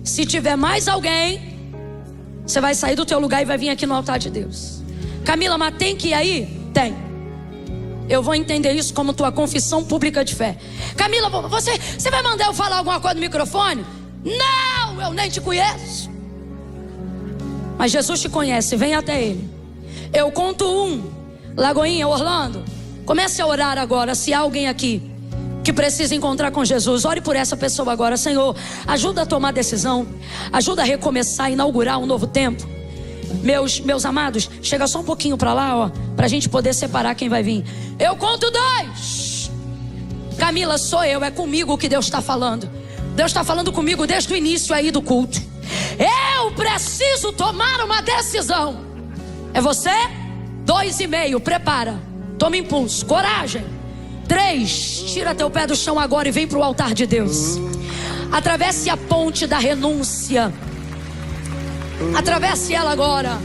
se tiver mais alguém, você vai sair do teu lugar e vai vir aqui no altar de Deus. Camila, mas tem que ir aí? Tem. Eu vou entender isso como tua confissão pública de fé. Camila, você vai mandar eu falar alguma coisa no microfone? Não, eu nem te conheço. Mas Jesus te conhece, vem até Ele. Eu conto 1. Lagoinha, Orlando, comece a orar agora. Se há alguém aqui que precisa encontrar com Jesus, ore por essa pessoa agora. Senhor, ajuda a tomar decisão, ajuda a recomeçar, inaugurar um novo tempo. Meus amados, chega só um pouquinho para lá, ó, pra gente poder separar quem vai vir. Eu conto 2. Camila, sou eu, é comigo que Deus está falando. Deus está falando comigo desde o início aí do culto. Eu preciso tomar uma decisão. É você? 2,5, prepara, toma impulso, coragem. 3, tira teu pé do chão agora e vem para o altar de Deus. Atravesse a ponte da renúncia. Atravesse ela agora.